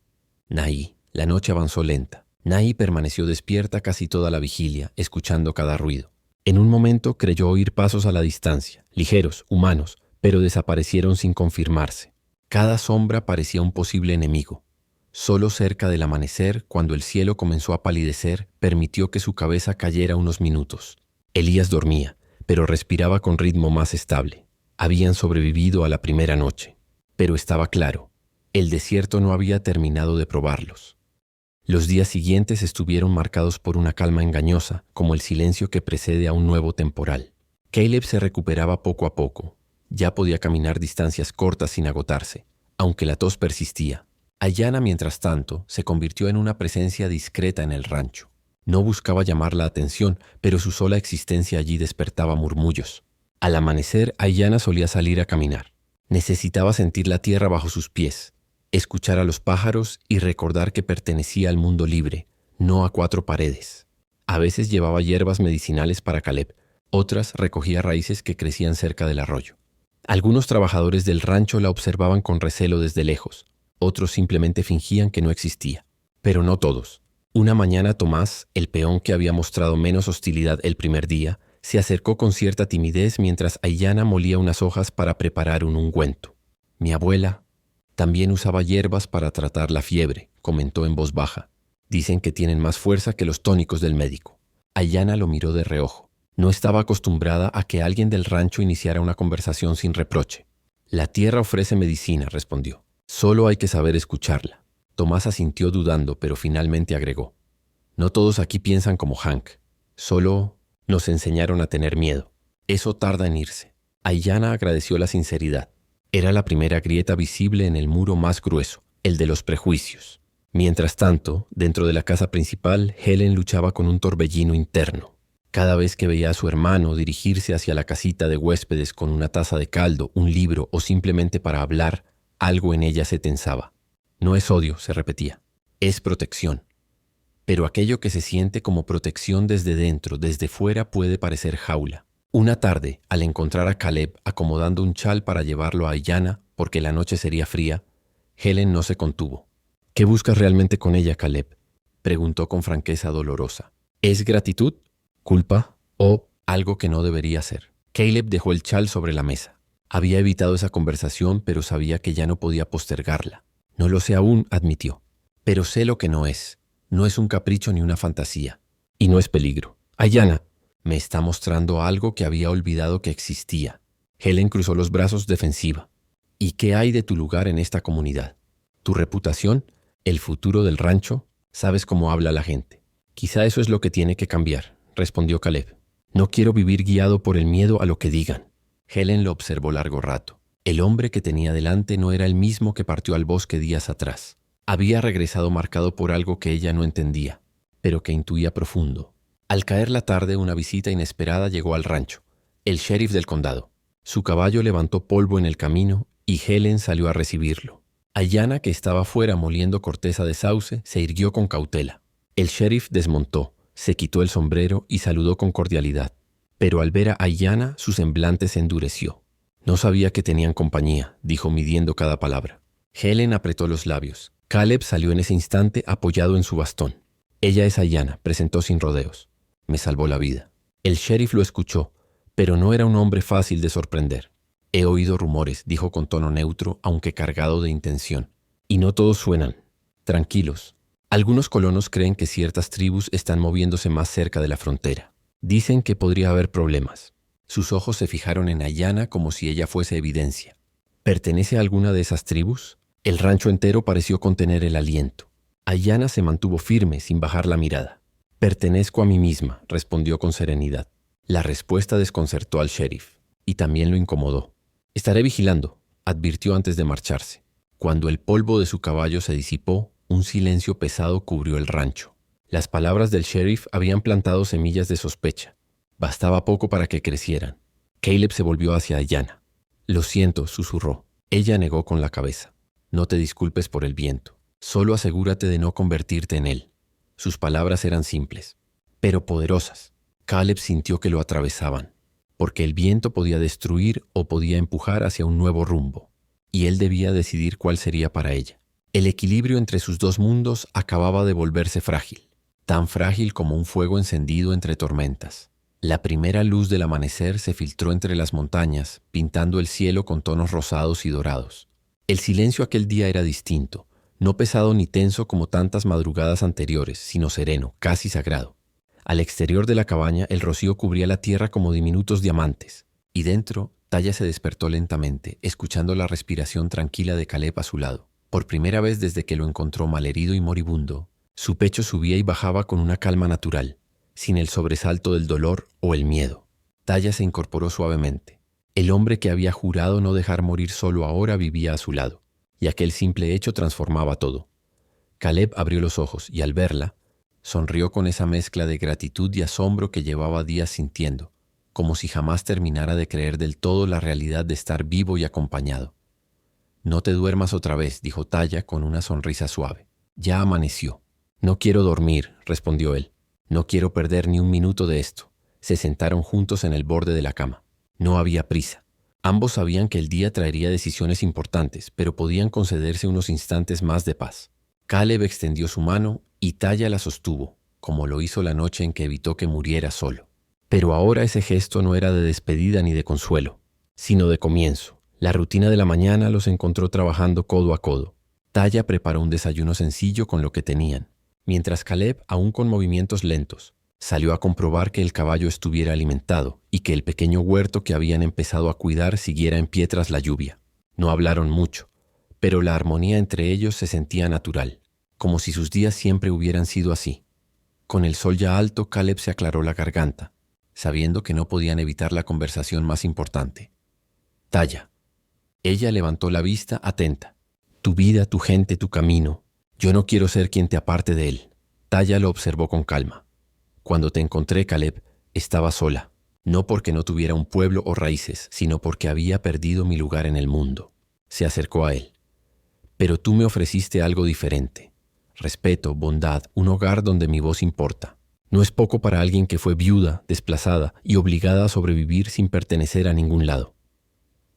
Naí. La noche avanzó lenta. Naí permaneció despierta casi toda la vigilia, escuchando cada ruido. En un momento creyó oír pasos a la distancia, ligeros, humanos, pero desaparecieron sin confirmarse. Cada sombra parecía un posible enemigo. Solo cerca del amanecer, cuando el cielo comenzó a palidecer, permitió que su cabeza cayera unos minutos. Elías dormía, pero respiraba con ritmo más estable. Habían sobrevivido a la primera noche. Pero estaba claro, el desierto no había terminado de probarlos. Los días siguientes estuvieron marcados por una calma engañosa, como el silencio que precede a un nuevo temporal. Caleb se recuperaba poco a poco. Ya podía caminar distancias cortas sin agotarse, aunque la tos persistía. Ayanna, mientras tanto, se convirtió en una presencia discreta en el rancho. No buscaba llamar la atención, pero su sola existencia allí despertaba murmullos. Al amanecer, Ayanna solía salir a caminar. Necesitaba sentir la tierra bajo sus pies, escuchar a los pájaros y recordar que pertenecía al mundo libre, no a cuatro paredes. A veces llevaba hierbas medicinales para Caleb, otras recogía raíces que crecían cerca del arroyo. Algunos trabajadores del rancho la observaban con recelo desde lejos, otros simplemente fingían que no existía. Pero no todos. Una mañana Tomás, el peón que había mostrado menos hostilidad el primer día, se acercó con cierta timidez mientras Ayanna molía unas hojas para preparar un ungüento. «Mi abuela también usaba hierbas para tratar la fiebre», comentó en voz baja. «Dicen que tienen más fuerza que los tónicos del médico». Ayanna lo miró de reojo. No estaba acostumbrada a que alguien del rancho iniciara una conversación sin reproche. «La tierra ofrece medicina», respondió. «Solo hay que saber escucharla». Tomás asintió dudando, pero finalmente agregó: «No todos aquí piensan como Hank. Solo nos enseñaron a tener miedo. Eso tarda en irse». Ayanna agradeció la sinceridad. Era la primera grieta visible en el muro más grueso, el de los prejuicios. Mientras tanto, dentro de la casa principal, Helen luchaba con un torbellino interno. Cada vez que veía a su hermano dirigirse hacia la casita de huéspedes con una taza de caldo, un libro o simplemente para hablar, algo en ella se tensaba. «No es odio», se repetía, «es protección». Pero aquello que se siente como protección desde dentro, desde fuera, puede parecer jaula. Una tarde, al encontrar a Caleb acomodando un chal para llevarlo a Ayanna porque la noche sería fría, Helen no se contuvo. «¿Qué buscas realmente con ella, Caleb?», preguntó con franqueza dolorosa. «¿Es gratitud, culpa o algo que no debería ser?». Caleb dejó el chal sobre la mesa. Había evitado esa conversación, pero sabía que ya no podía postergarla. «No lo sé aún», admitió. «Pero sé lo que no es. No es un capricho ni una fantasía. Y no es peligro. Ayanna me está mostrando algo que había olvidado que existía». Helen cruzó los brazos defensiva. «¿Y qué hay de tu lugar en esta comunidad? ¿Tu reputación? ¿El futuro del rancho? Sabes cómo habla la gente». «Quizá eso es lo que tiene que cambiar», respondió Caleb. «No quiero vivir guiado por el miedo a lo que digan». Helen lo observó largo rato. El hombre que tenía delante no era el mismo que partió al bosque días atrás. Había regresado marcado por algo que ella no entendía, pero que intuía profundo. Al caer la tarde, una visita inesperada llegó al rancho. El sheriff del condado. Su caballo levantó polvo en el camino y Helen salió a recibirlo. Ayanna, que estaba fuera moliendo corteza de sauce, se irguió con cautela. El sheriff desmontó, se quitó el sombrero y saludó con cordialidad. Pero al ver a Ayanna, su semblante se endureció. «No sabía que tenían compañía», dijo midiendo cada palabra. Helen apretó los labios. Caleb salió en ese instante apoyado en su bastón. «Ella es Ayanna», presentó sin rodeos. «Me salvó la vida». El sheriff lo escuchó, pero no era un hombre fácil de sorprender. «He oído rumores», dijo con tono neutro, aunque cargado de intención. «Y no todos suenan. Tranquilos. Algunos colonos creen que ciertas tribus están moviéndose más cerca de la frontera. Dicen que podría haber problemas». Sus ojos se fijaron en Ayanna como si ella fuese evidencia. «¿Pertenece a alguna de esas tribus?». El rancho entero pareció contener el aliento. Ayanna se mantuvo firme sin bajar la mirada. «Pertenezco a mí misma», respondió con serenidad. La respuesta desconcertó al sheriff y también lo incomodó. «Estaré vigilando», advirtió antes de marcharse. Cuando el polvo de su caballo se disipó, Un silencio pesado cubrió el rancho. Las palabras del sheriff habían plantado semillas de sospecha. Bastaba poco para que crecieran. Caleb se volvió hacia Ayanna. «Lo siento», susurró. Ella negó con la cabeza. «No te disculpes por el viento. Solo asegúrate de no convertirte en él». Sus palabras eran simples, pero poderosas. Caleb sintió que lo atravesaban, porque el viento podía destruir o podía empujar hacia un nuevo rumbo, y él debía decidir cuál sería para ella. El equilibrio entre sus dos mundos acababa de volverse frágil, tan frágil como un fuego encendido entre tormentas. La primera luz del amanecer se filtró entre las montañas, pintando el cielo con tonos rosados y dorados. El silencio aquel día era distinto, no pesado ni tenso como tantas madrugadas anteriores, sino sereno, casi sagrado. Al exterior de la cabaña el rocío cubría la tierra como diminutos diamantes, y dentro Taya se despertó lentamente, escuchando la respiración tranquila de Caleb a su lado. Por primera vez desde que lo encontró malherido y moribundo, su pecho subía y bajaba con una calma natural, sin el sobresalto del dolor o el miedo. Taya se incorporó suavemente. El hombre que había jurado no dejar morir solo ahora vivía a su lado, y aquel simple hecho transformaba todo. Caleb abrió los ojos y al verla, sonrió con esa mezcla de gratitud y asombro que llevaba días sintiendo, como si jamás terminara de creer del todo la realidad de estar vivo y acompañado. «No te duermas otra vez», dijo Taya con una sonrisa suave. «Ya amaneció». «No quiero dormir», respondió él. «No quiero perder ni un minuto de esto». Se sentaron juntos en el borde de la cama. No había prisa. Ambos sabían que el día traería decisiones importantes, pero podían concederse unos instantes más de paz. Caleb extendió su mano y Taya la sostuvo, como lo hizo la noche en que evitó que muriera solo. Pero ahora ese gesto no era de despedida ni de consuelo, sino de comienzo. La rutina de la mañana los encontró trabajando codo a codo. Taya preparó un desayuno sencillo con lo que tenían, mientras Caleb, aún con movimientos lentos, salió a comprobar que el caballo estuviera alimentado y que el pequeño huerto que habían empezado a cuidar siguiera en pie tras la lluvia. No hablaron mucho, pero la armonía entre ellos se sentía natural, como si sus días siempre hubieran sido así. Con el sol ya alto, Caleb se aclaró la garganta, sabiendo que no podían evitar la conversación más importante. «Taya». Ella levantó la vista atenta. «Tu vida, tu gente, tu camino. Yo no quiero ser quien te aparte de él». Taya lo observó con calma. «Cuando te encontré, Caleb, estaba sola. No porque no tuviera un pueblo o raíces, sino porque había perdido mi lugar en el mundo». Se acercó a él. «Pero tú me ofreciste algo diferente. Respeto, bondad, un hogar donde mi voz importa. No es poco para alguien que fue viuda, desplazada y obligada a sobrevivir sin pertenecer a ningún lado».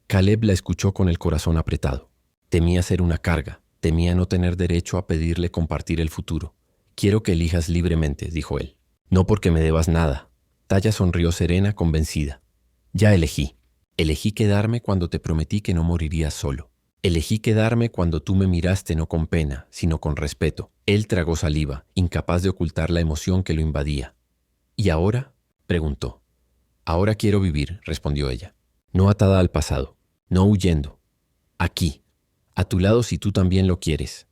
Caleb la escuchó con el corazón apretado. Temía ser una carga, temía no tener derecho a pedirle compartir el futuro. «Quiero que elijas libremente», dijo él. «No porque me debas nada». Taya sonrió serena, convencida. «Ya elegí. Elegí quedarme cuando te prometí que no morirías solo. Elegí quedarme cuando tú me miraste no con pena, sino con respeto». Él tragó saliva, incapaz de ocultar la emoción que lo invadía. «¿Y ahora?», preguntó. «Ahora quiero vivir», respondió ella. «No atada al pasado, no huyendo. Aquí, a tu lado si tú también lo quieres».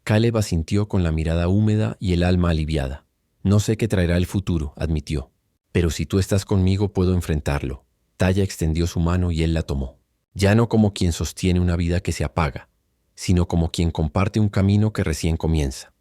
Caleb asintió con la mirada húmeda y el alma aliviada. «No sé qué traerá el futuro», admitió. «Pero si tú estás conmigo puedo enfrentarlo». Taya extendió su mano y él la tomó. Ya no como quien sostiene una vida que se apaga, sino como quien comparte un camino que recién comienza.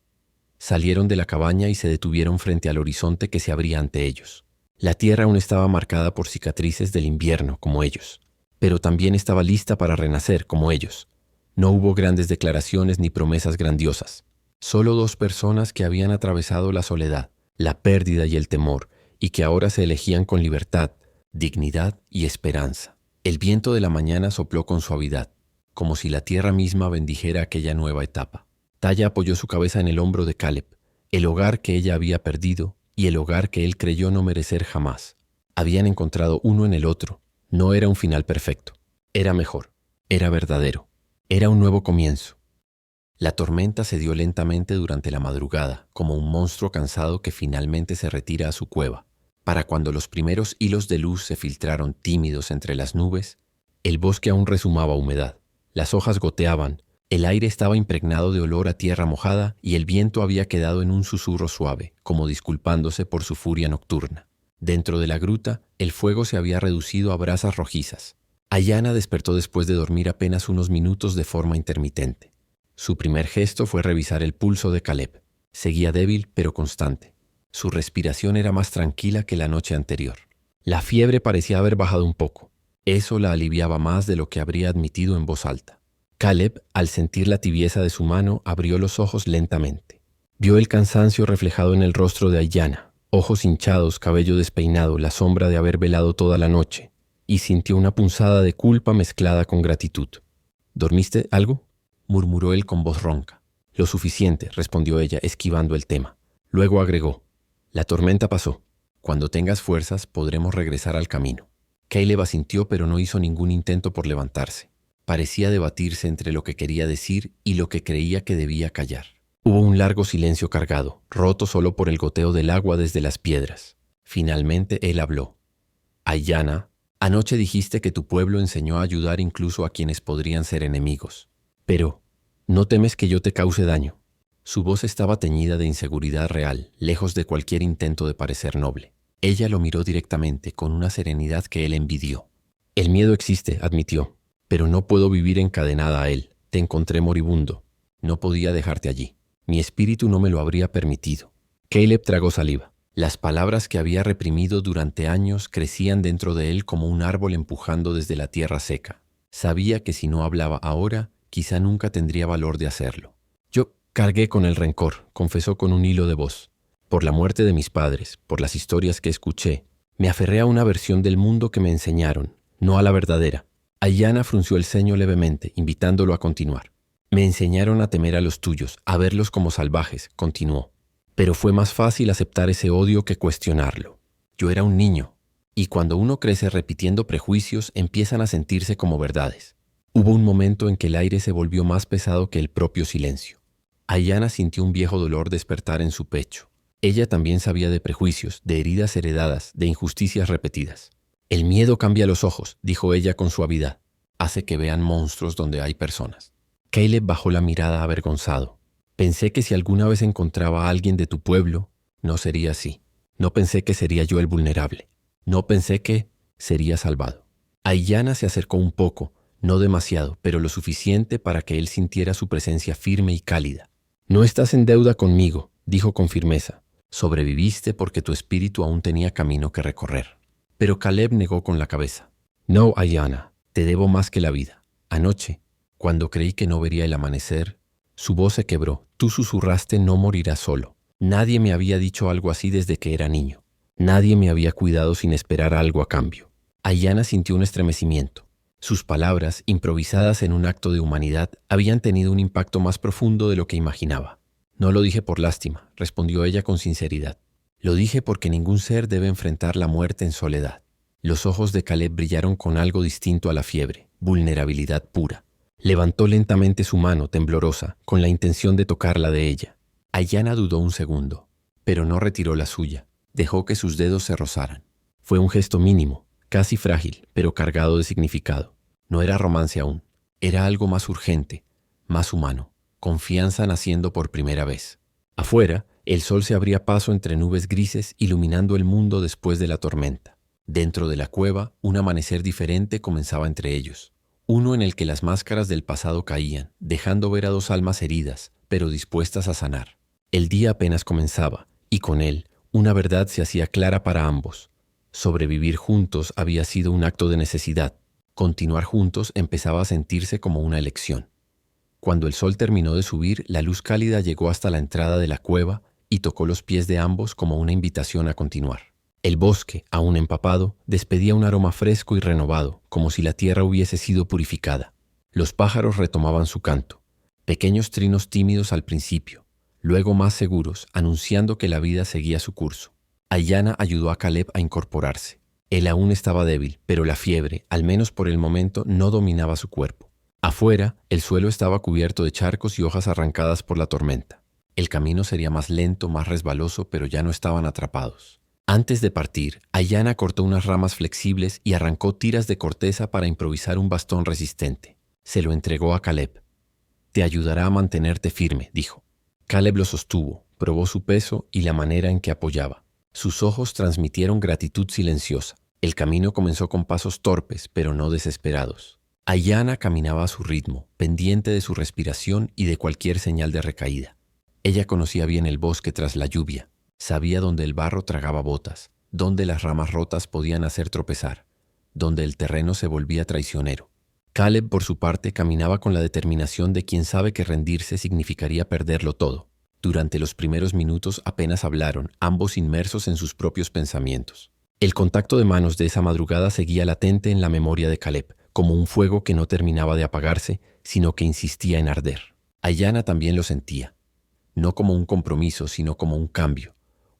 Salieron de la cabaña y se detuvieron frente al horizonte que se abría ante ellos. La tierra aún estaba marcada por cicatrices del invierno, como ellos, pero también estaba lista para renacer, como ellos. No hubo grandes declaraciones ni promesas grandiosas. Solo dos personas que habían atravesado la soledad, la pérdida y el temor, y que ahora se elegían con libertad, dignidad y esperanza. El viento de la mañana sopló con suavidad, como si la tierra misma bendijera aquella nueva etapa. Taya apoyó su cabeza en el hombro de Caleb, el hogar que ella había perdido y el hogar que él creyó no merecer jamás. Habían encontrado uno en el otro. No era un final perfecto. Era mejor. Era verdadero. Era un nuevo comienzo. La tormenta se dio lentamente durante la madrugada, como un monstruo cansado que finalmente se retira a su cueva. Para cuando los primeros hilos de luz se filtraron tímidos entre las nubes, el bosque aún rezumaba humedad. Las hojas goteaban, el aire estaba impregnado de olor a tierra mojada y el viento había quedado en un susurro suave, como disculpándose por su furia nocturna. Dentro de la gruta, el fuego se había reducido a brasas rojizas. Ayanna despertó después de dormir apenas unos minutos de forma intermitente. Su primer gesto fue revisar el pulso de Caleb. Seguía débil pero constante. Su respiración era más tranquila que la noche anterior. La fiebre parecía haber bajado un poco. Eso la aliviaba más de lo que habría admitido en voz alta. Caleb, al sentir la tibieza de su mano, abrió los ojos lentamente. Vio el cansancio reflejado en el rostro de Ayanna, ojos hinchados, cabello despeinado, la sombra de haber velado toda la noche, y sintió una punzada de culpa mezclada con gratitud. ¿Dormiste algo?, murmuró él con voz ronca. Lo suficiente, respondió ella, esquivando el tema. Luego agregó: la tormenta pasó. Cuando tengas fuerzas podremos regresar al camino. Caleb asintió, pero no hizo ningún intento por levantarse. Parecía debatirse entre lo que quería decir y lo que creía que debía callar. Hubo un largo silencio cargado, roto solo por el goteo del agua desde las piedras. Finalmente él habló. Ayanna, anoche dijiste que tu pueblo enseñó a ayudar incluso a quienes podrían ser enemigos. Pero, ¿no temes que yo te cause daño? Su voz estaba teñida de inseguridad real, lejos de cualquier intento de parecer noble. Ella lo miró directamente, con una serenidad que él envidió. El miedo existe, admitió, pero no puedo vivir encadenada a él. Te encontré moribundo. No podía dejarte allí. Mi espíritu no me lo habría permitido. Caleb tragó saliva. Las palabras que había reprimido durante años crecían dentro de él como un árbol empujando desde la tierra seca. Sabía que si no hablaba ahora, quizá nunca tendría valor de hacerlo. Yo cargué con el rencor, confesó con un hilo de voz. Por la muerte de mis padres, por las historias que escuché, me aferré a una versión del mundo que me enseñaron, no a la verdadera. Ayanna frunció el ceño levemente, invitándolo a continuar. Me enseñaron a temer a los tuyos, a verlos como salvajes, continuó. Pero fue más fácil aceptar ese odio que cuestionarlo. Yo era un niño, y cuando uno crece repitiendo prejuicios, empiezan a sentirse como verdades. Hubo un momento en que el aire se volvió más pesado que el propio silencio. Ayanna sintió un viejo dolor despertar en su pecho. Ella también sabía de prejuicios, de heridas heredadas, de injusticias repetidas. El miedo cambia los ojos, dijo ella con suavidad. Hace que vean monstruos donde hay personas. Caleb bajó la mirada avergonzado. Pensé que si alguna vez encontraba a alguien de tu pueblo, no sería así. No pensé que sería yo el vulnerable. No pensé que sería salvado. Ayanna se acercó un poco, no demasiado, pero lo suficiente para que él sintiera su presencia firme y cálida. No estás en deuda conmigo, dijo con firmeza. Sobreviviste porque tu espíritu aún tenía camino que recorrer. Pero Caleb negó con la cabeza. No, Ayanna, te debo más que la vida. Anoche, cuando creí que no vería el amanecer, su voz se quebró. Tú susurraste: no morirás solo. Nadie me había dicho algo así desde que era niño. Nadie me había cuidado sin esperar algo a cambio. Ayanna sintió un estremecimiento. Sus palabras, improvisadas en un acto de humanidad, habían tenido un impacto más profundo de lo que imaginaba. No lo dije por lástima, respondió ella con sinceridad. Lo dije porque ningún ser debe enfrentar la muerte en soledad. Los ojos de Caleb brillaron con algo distinto a la fiebre, vulnerabilidad pura. Levantó lentamente su mano, temblorosa, con la intención de tocar la de ella. Ayanna dudó un segundo, pero no retiró la suya. Dejó que sus dedos se rozaran. Fue un gesto mínimo, casi frágil, pero cargado de significado. No era romance aún. Era algo más urgente, más humano. Confianza naciendo por primera vez. Afuera, el sol se abría paso entre nubes grises, iluminando el mundo después de la tormenta. Dentro de la cueva, un amanecer diferente comenzaba entre ellos. Uno en el que las máscaras del pasado caían, dejando ver a dos almas heridas, pero dispuestas a sanar. El día apenas comenzaba, y con él, una verdad se hacía clara para ambos. Sobrevivir juntos había sido un acto de necesidad. Continuar juntos empezaba a sentirse como una elección. Cuando el sol terminó de subir, la luz cálida llegó hasta la entrada de la cueva y tocó los pies de ambos como una invitación a continuar. El bosque, aún empapado, despedía un aroma fresco y renovado, como si la tierra hubiese sido purificada. Los pájaros retomaban su canto, pequeños trinos tímidos al principio, luego más seguros, anunciando que la vida seguía su curso. Ayanna ayudó a Caleb a incorporarse. Él aún estaba débil, pero la fiebre, al menos por el momento, no dominaba su cuerpo. Afuera, el suelo estaba cubierto de charcos y hojas arrancadas por la tormenta. El camino sería más lento, más resbaloso, pero ya no estaban atrapados. Antes de partir, Ayanna cortó unas ramas flexibles y arrancó tiras de corteza para improvisar un bastón resistente. Se lo entregó a Caleb. «Te ayudará a mantenerte firme», dijo. Caleb lo sostuvo, probó su peso y la manera en que apoyaba. Sus ojos transmitieron gratitud silenciosa. El camino comenzó con pasos torpes, pero no desesperados. Ayanna caminaba a su ritmo, pendiente de su respiración y de cualquier señal de recaída. Ella conocía bien el bosque tras la lluvia, sabía dónde el barro tragaba botas, dónde las ramas rotas podían hacer tropezar, dónde el terreno se volvía traicionero. Caleb, por su parte, caminaba con la determinación de quien sabe que rendirse significaría perderlo todo. Durante los primeros minutos apenas hablaron, ambos inmersos en sus propios pensamientos. El contacto de manos de esa madrugada seguía latente en la memoria de Caleb, como un fuego que no terminaba de apagarse, sino que insistía en arder. Ayanna también lo sentía, no como un compromiso, sino como un cambio,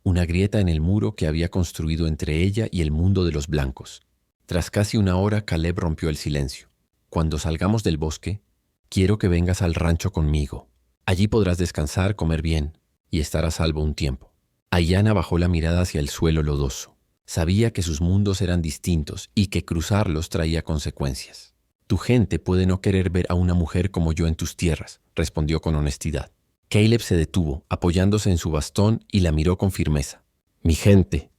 una grieta en el muro que había construido entre ella y el mundo de los blancos. Tras casi una hora, Caleb rompió el silencio. Cuando salgamos del bosque, quiero que vengas al rancho conmigo. Allí podrás descansar, comer bien y estar a salvo un tiempo. Ayanna bajó la mirada hacia el suelo lodoso. Sabía que sus mundos eran distintos y que cruzarlos traía consecuencias. Tu gente puede no querer ver a una mujer como yo en tus tierras, respondió con honestidad. Caleb se detuvo, apoyándose en su bastón, y la miró con firmeza. Mi gente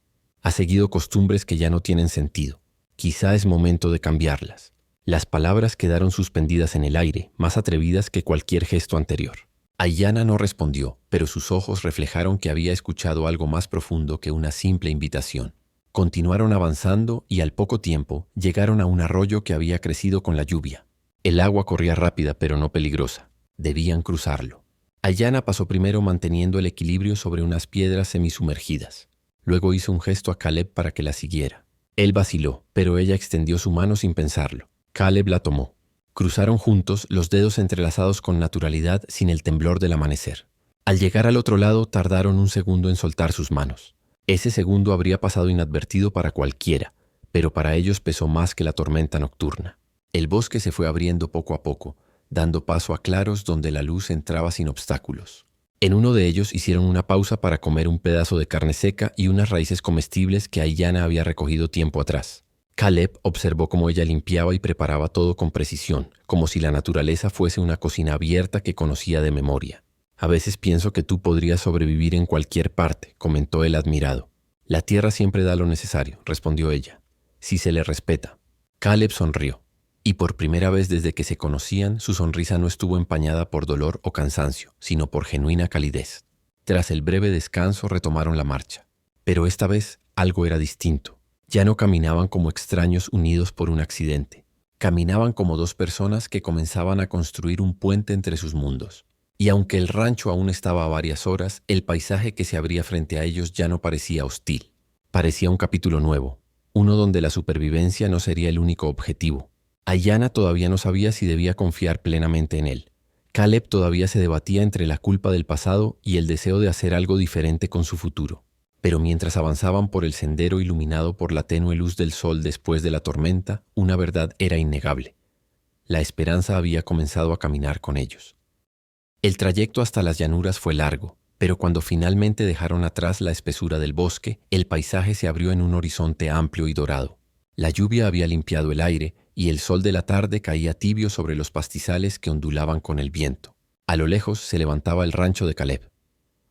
ha seguido costumbres que ya no tienen sentido. Quizá es momento de cambiarlas. Las palabras quedaron suspendidas en el aire, más atrevidas que cualquier gesto anterior. Ayanna no respondió, pero sus ojos reflejaron que había escuchado algo más profundo que una simple invitación. Continuaron avanzando y al poco tiempo llegaron a un arroyo que había crecido con la lluvia. El agua corría rápida pero no peligrosa. Debían cruzarlo. Ayanna pasó primero manteniendo el equilibrio sobre unas piedras semisumergidas. Luego hizo un gesto a Caleb para que la siguiera. Él vaciló, pero ella extendió su mano sin pensarlo. Caleb la tomó. Cruzaron juntos, los dedos entrelazados con naturalidad, sin el temblor del amanecer. Al llegar al otro lado, tardaron un segundo en soltar sus manos. Ese segundo habría pasado inadvertido para cualquiera, pero para ellos pesó más que la tormenta nocturna. El bosque se fue abriendo poco a poco, dando paso a claros donde la luz entraba sin obstáculos. En uno de ellos hicieron una pausa para comer un pedazo de carne seca y unas raíces comestibles que Ayanna había recogido tiempo atrás. Caleb observó cómo ella limpiaba y preparaba todo con precisión, como si la naturaleza fuese una cocina abierta que conocía de memoria. A veces pienso que tú podrías sobrevivir en cualquier parte, comentó él admirado. La tierra siempre da lo necesario, respondió ella, si se le respeta. Caleb sonrió, y por primera vez desde que se conocían, su sonrisa no estuvo empañada por dolor o cansancio, sino por genuina calidez. Tras el breve descanso retomaron la marcha, pero esta vez algo era distinto. Ya no caminaban como extraños unidos por un accidente. Caminaban como dos personas que comenzaban a construir un puente entre sus mundos. Y aunque el rancho aún estaba a varias horas, el paisaje que se abría frente a ellos ya no parecía hostil. Parecía un capítulo nuevo, uno donde la supervivencia no sería el único objetivo. Ayanna todavía no sabía si debía confiar plenamente en él. Caleb todavía se debatía entre la culpa del pasado y el deseo de hacer algo diferente con su futuro. Pero mientras avanzaban por el sendero iluminado por la tenue luz del sol después de la tormenta, una verdad era innegable. La esperanza había comenzado a caminar con ellos. El trayecto hasta las llanuras fue largo, pero cuando finalmente dejaron atrás la espesura del bosque, el paisaje se abrió en un horizonte amplio y dorado. La lluvia había limpiado el aire y el sol de la tarde caía tibio sobre los pastizales que ondulaban con el viento. A lo lejos se levantaba el rancho de Caleb.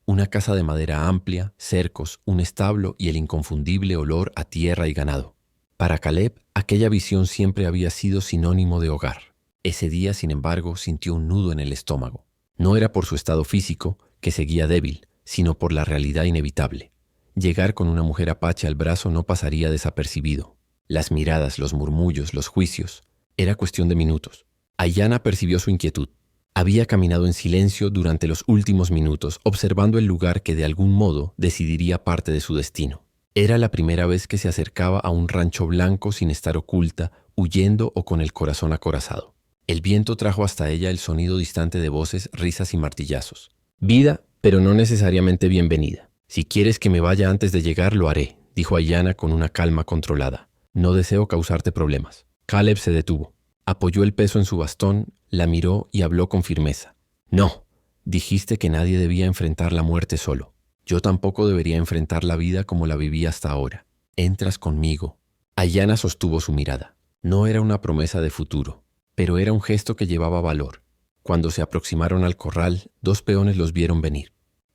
Una casa de madera amplia, cercos, un establo y el inconfundible olor a tierra y ganado. Para Caleb, aquella visión siempre había sido sinónimo de hogar. Ese día, sin embargo, sintió un nudo en el estómago. No era por su estado físico, que seguía débil, sino por la realidad inevitable. Llegar con una mujer apache al brazo no pasaría desapercibido. Las miradas, los murmullos, los juicios. Era cuestión de minutos. Ayanna percibió su inquietud. Había caminado en silencio durante los últimos minutos, observando el lugar que de algún modo decidiría parte de su destino. Era la primera vez que se acercaba a un rancho blanco sin estar oculta, huyendo o con el corazón acorazado. El viento trajo hasta ella el sonido distante de voces, risas y martillazos. Vida, pero no necesariamente bienvenida. Si quieres que me vaya antes de llegar, lo haré, dijo Ayanna con una calma controlada. No deseo causarte problemas. Caleb se detuvo. Apoyó el peso en su bastón, la miró y habló con firmeza. No, dijiste que nadie debía enfrentar la muerte solo. Yo tampoco debería enfrentar la vida como la viví hasta ahora. Entras conmigo. Ayanna sostuvo su mirada. No era una promesa de futuro, pero era un gesto que llevaba valor. Cuando se aproximaron al corral, dos peones los vieron venir.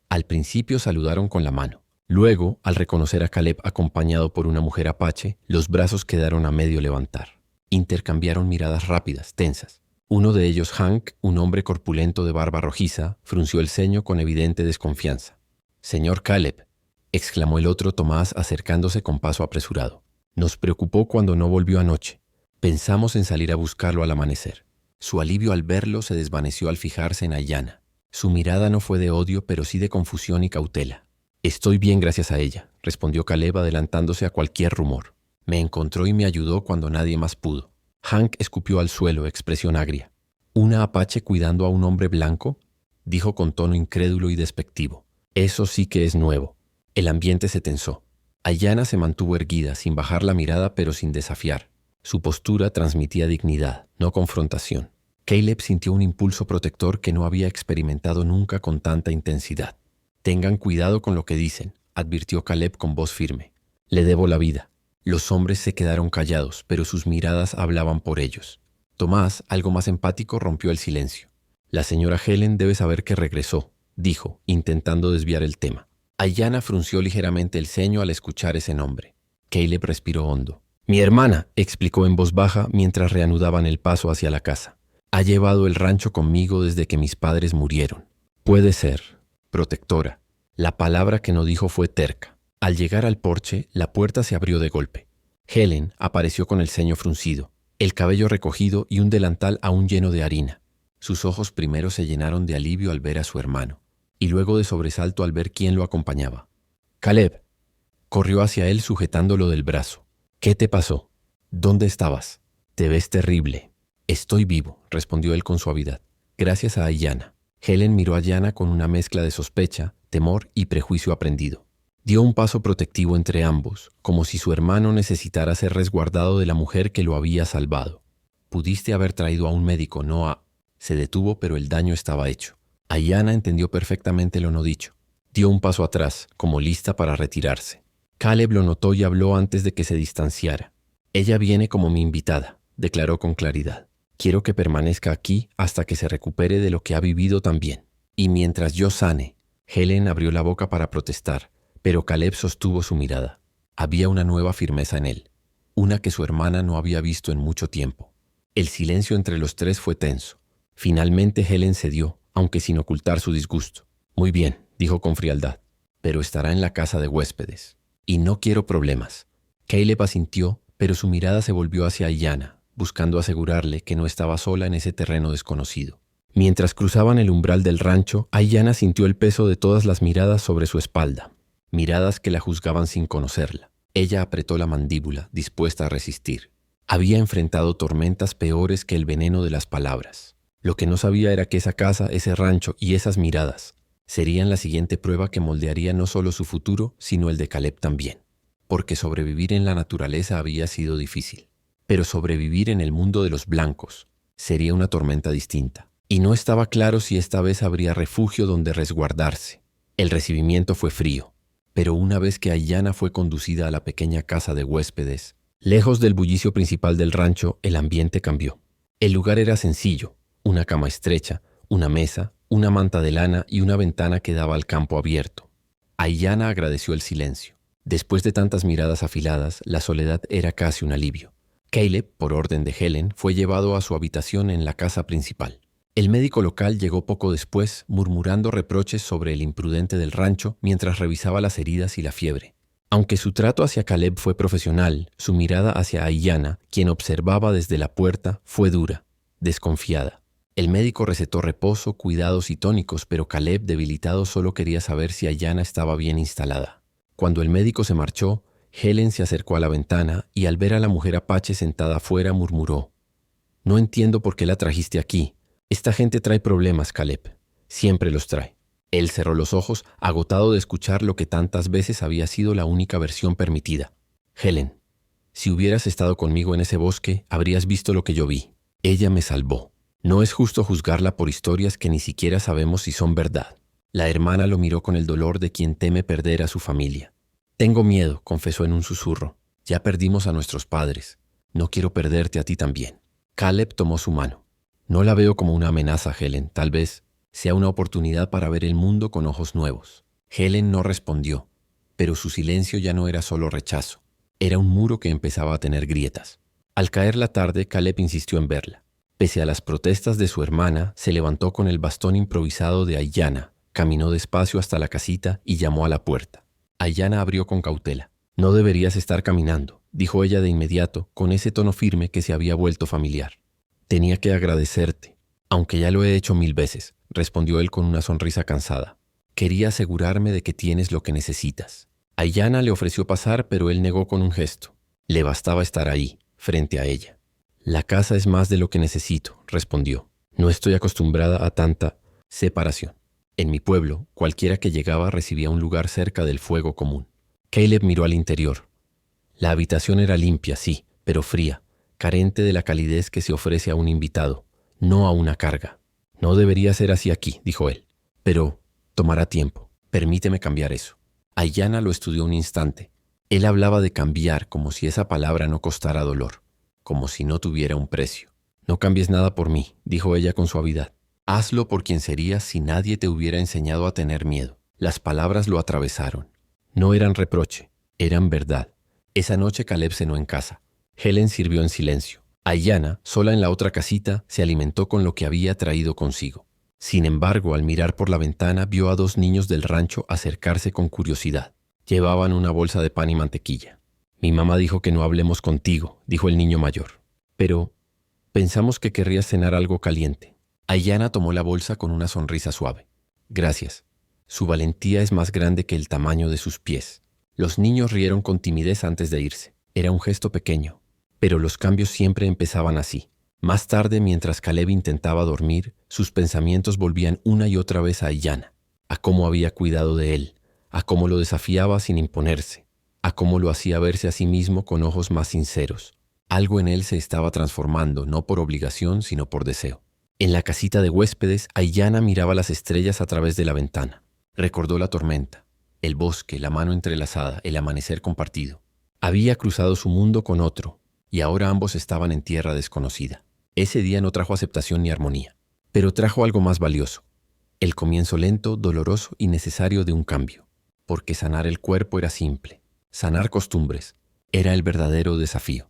Al principio saludaron con la mano. Luego, al reconocer a Caleb acompañado por una mujer apache, los brazos quedaron a medio levantar. Intercambiaron miradas rápidas, tensas. Uno de ellos, Hank, un hombre corpulento de barba rojiza, frunció el ceño con evidente desconfianza. «Señor Caleb», exclamó el otro, Tomás, acercándose con paso apresurado. «Nos preocupó cuando no volvió anoche. Pensamos en salir a buscarlo al amanecer». Su alivio al verlo se desvaneció al fijarse en Aiyana. Su mirada no fue de odio, pero sí de confusión y cautela. «Estoy bien gracias a ella», respondió Caleb adelantándose a cualquier rumor. «Me encontró y me ayudó cuando nadie más pudo». Hank escupió al suelo, expresión agria. «¿Una apache cuidando a un hombre blanco?», dijo con tono incrédulo y despectivo. «Eso sí que es nuevo». El ambiente se tensó. Aiyana se mantuvo erguida, sin bajar la mirada pero sin desafiar. Su postura transmitía dignidad, no confrontación. Caleb sintió un impulso protector que no había experimentado nunca con tanta intensidad. «Tengan cuidado con lo que dicen», advirtió Caleb con voz firme. «Le debo la vida». Los hombres se quedaron callados, pero sus miradas hablaban por ellos. Tomás, algo más empático, rompió el silencio. «La señora Helen debe saber que regresó», dijo, intentando desviar el tema. Aiyana frunció ligeramente el ceño al escuchar ese nombre. Caleb respiró hondo. «Mi hermana», explicó en voz baja mientras reanudaban el paso hacia la casa. «Ha llevado el rancho conmigo desde que mis padres murieron». «Puede ser. Protectora». La palabra que no dijo fue terca. Al llegar al porche, la puerta se abrió de golpe. Helen apareció con el ceño fruncido, el cabello recogido y un delantal aún lleno de harina. Sus ojos primero se llenaron de alivio al ver a su hermano, y luego de sobresalto al ver quién lo acompañaba. «Caleb». Corrió hacia él sujetándolo del brazo. «¿Qué te pasó? ¿Dónde estabas? Te ves terrible». «Estoy vivo», respondió él con suavidad, «gracias a Aiyana». Helen miró a Aiyana con una mezcla de sospecha, temor y prejuicio aprendido. Dio un paso protectivo entre ambos, como si su hermano necesitara ser resguardado de la mujer que lo había salvado. «Pudiste haber traído a un médico, no a...». Se detuvo, pero el daño estaba hecho. Aiyana entendió perfectamente lo no dicho. Dio un paso atrás, como lista para retirarse. Caleb lo notó y habló antes de que se distanciara. «Ella viene como mi invitada», declaró con claridad. «Quiero que permanezca aquí hasta que se recupere de lo que ha vivido también. Y mientras yo sane». Helen abrió la boca para protestar, pero Caleb sostuvo su mirada. Había una nueva firmeza en él, una que su hermana no había visto en mucho tiempo. El silencio entre los tres fue tenso. Finalmente Helen cedió, aunque sin ocultar su disgusto. «Muy bien», dijo con frialdad, «pero estará en la casa de huéspedes. Y no quiero problemas». Caleb asintió, pero su mirada se volvió hacia Aiyana, buscando asegurarle que no estaba sola en ese terreno desconocido. Mientras cruzaban el umbral del rancho, Aiyana sintió el peso de todas las miradas sobre su espalda, miradas que la juzgaban sin conocerla. Ella apretó la mandíbula, dispuesta a resistir. Había enfrentado tormentas peores que el veneno de las palabras. Lo que no sabía era que esa casa, ese rancho y esas miradas serían la siguiente prueba que moldearía no solo su futuro, sino el de Caleb también. Porque sobrevivir en la naturaleza había sido difícil. Pero sobrevivir en el mundo de los blancos sería una tormenta distinta. Y no estaba claro si esta vez habría refugio donde resguardarse. El recibimiento fue frío. Pero una vez que Aiyana fue conducida a la pequeña casa de huéspedes, lejos del bullicio principal del rancho, el ambiente cambió. El lugar era sencillo, una cama estrecha, una mesa, una manta de lana y una ventana que daba al campo abierto. Aiyana agradeció el silencio. Después de tantas miradas afiladas, la soledad era casi un alivio. Caleb, por orden de Helen, fue llevado a su habitación en la casa principal. El médico local llegó poco después, murmurando reproches sobre el imprudente del rancho mientras revisaba las heridas y la fiebre. Aunque su trato hacia Caleb fue profesional, su mirada hacia Aiyana, quien observaba desde la puerta, fue dura, desconfiada. El médico recetó reposo, cuidados y tónicos, pero Caleb, debilitado, solo quería saber si Aiyana estaba bien instalada. Cuando el médico se marchó, Helen se acercó a la ventana y al ver a la mujer apache sentada afuera murmuró: «No entiendo por qué la trajiste aquí. Esta gente trae problemas, Caleb. Siempre los trae». Él cerró los ojos, agotado de escuchar lo que tantas veces había sido la única versión permitida. «Helen, si hubieras estado conmigo en ese bosque, habrías visto lo que yo vi. Ella me salvó. No es justo juzgarla por historias que ni siquiera sabemos si son verdad». La hermana lo miró con el dolor de quien teme perder a su familia. «Tengo miedo», confesó en un susurro. «Ya perdimos a nuestros padres. No quiero perderte a ti también». Caleb tomó su mano. «No la veo como una amenaza, Helen. Tal vez sea una oportunidad para ver el mundo con ojos nuevos». Helen no respondió, pero su silencio ya no era solo rechazo. Era un muro que empezaba a tener grietas. Al caer la tarde, Caleb insistió en verla. Pese a las protestas de su hermana, se levantó con el bastón improvisado de Aiyana, caminó despacio hasta la casita y llamó a la puerta. Aiyana abrió con cautela. «No deberías estar caminando», dijo ella de inmediato, con ese tono firme que se había vuelto familiar. «Tenía que agradecerte, aunque ya lo he hecho 1000 veces», respondió él con una sonrisa cansada. «Quería asegurarme de que tienes lo que necesitas». Aiyana le ofreció pasar, pero él negó con un gesto. Le bastaba estar ahí, frente a ella. «La casa es más de lo que necesito», respondió. «No estoy acostumbrada a tanta separación. En mi pueblo, cualquiera que llegaba recibía un lugar cerca del fuego común». Caleb miró al interior. La habitación era limpia, sí, pero fría, carente de la calidez que se ofrece a un invitado, no a una carga. «No debería ser así aquí», dijo él. «Pero tomará tiempo. Permíteme cambiar eso». Aiyana lo estudió un instante. Él hablaba de cambiar como si esa palabra no costara dolor, como si no tuviera un precio. «No cambies nada por mí», dijo ella con suavidad. «Hazlo por quien serías si nadie te hubiera enseñado a tener miedo». Las palabras lo atravesaron. No eran reproche, eran verdad. Esa noche Caleb cenó en casa. Helen sirvió en silencio. Aiyana, sola en la otra casita, se alimentó con lo que había traído consigo. Sin embargo, al mirar por la ventana, vio a 2 niños del rancho acercarse con curiosidad. Llevaban una bolsa de pan y mantequilla. «Mi mamá dijo que no hablemos contigo», dijo el niño mayor. «Pero pensamos que querrías cenar algo caliente». Aiyana tomó la bolsa con una sonrisa suave. «Gracias». Su valentía es más grande que el tamaño de sus pies. Los niños rieron con timidez antes de irse. Era un gesto pequeño, pero los cambios siempre empezaban así. Más tarde, mientras Caleb intentaba dormir, sus pensamientos volvían una y otra vez a Aiyana, a cómo había cuidado de él, a cómo lo desafiaba sin imponerse, a cómo lo hacía verse a sí mismo con ojos más sinceros. Algo en él se estaba transformando, no por obligación, sino por deseo. En la casita de huéspedes, Aiyana miraba las estrellas a través de la ventana. Recordó la tormenta, el bosque, la mano entrelazada, el amanecer compartido. Había cruzado su mundo con otro, y ahora ambos estaban en tierra desconocida. Ese día no trajo aceptación ni armonía, pero trajo algo más valioso. El comienzo lento, doloroso y necesario de un cambio. Porque sanar el cuerpo era simple. Sanar costumbres era el verdadero desafío.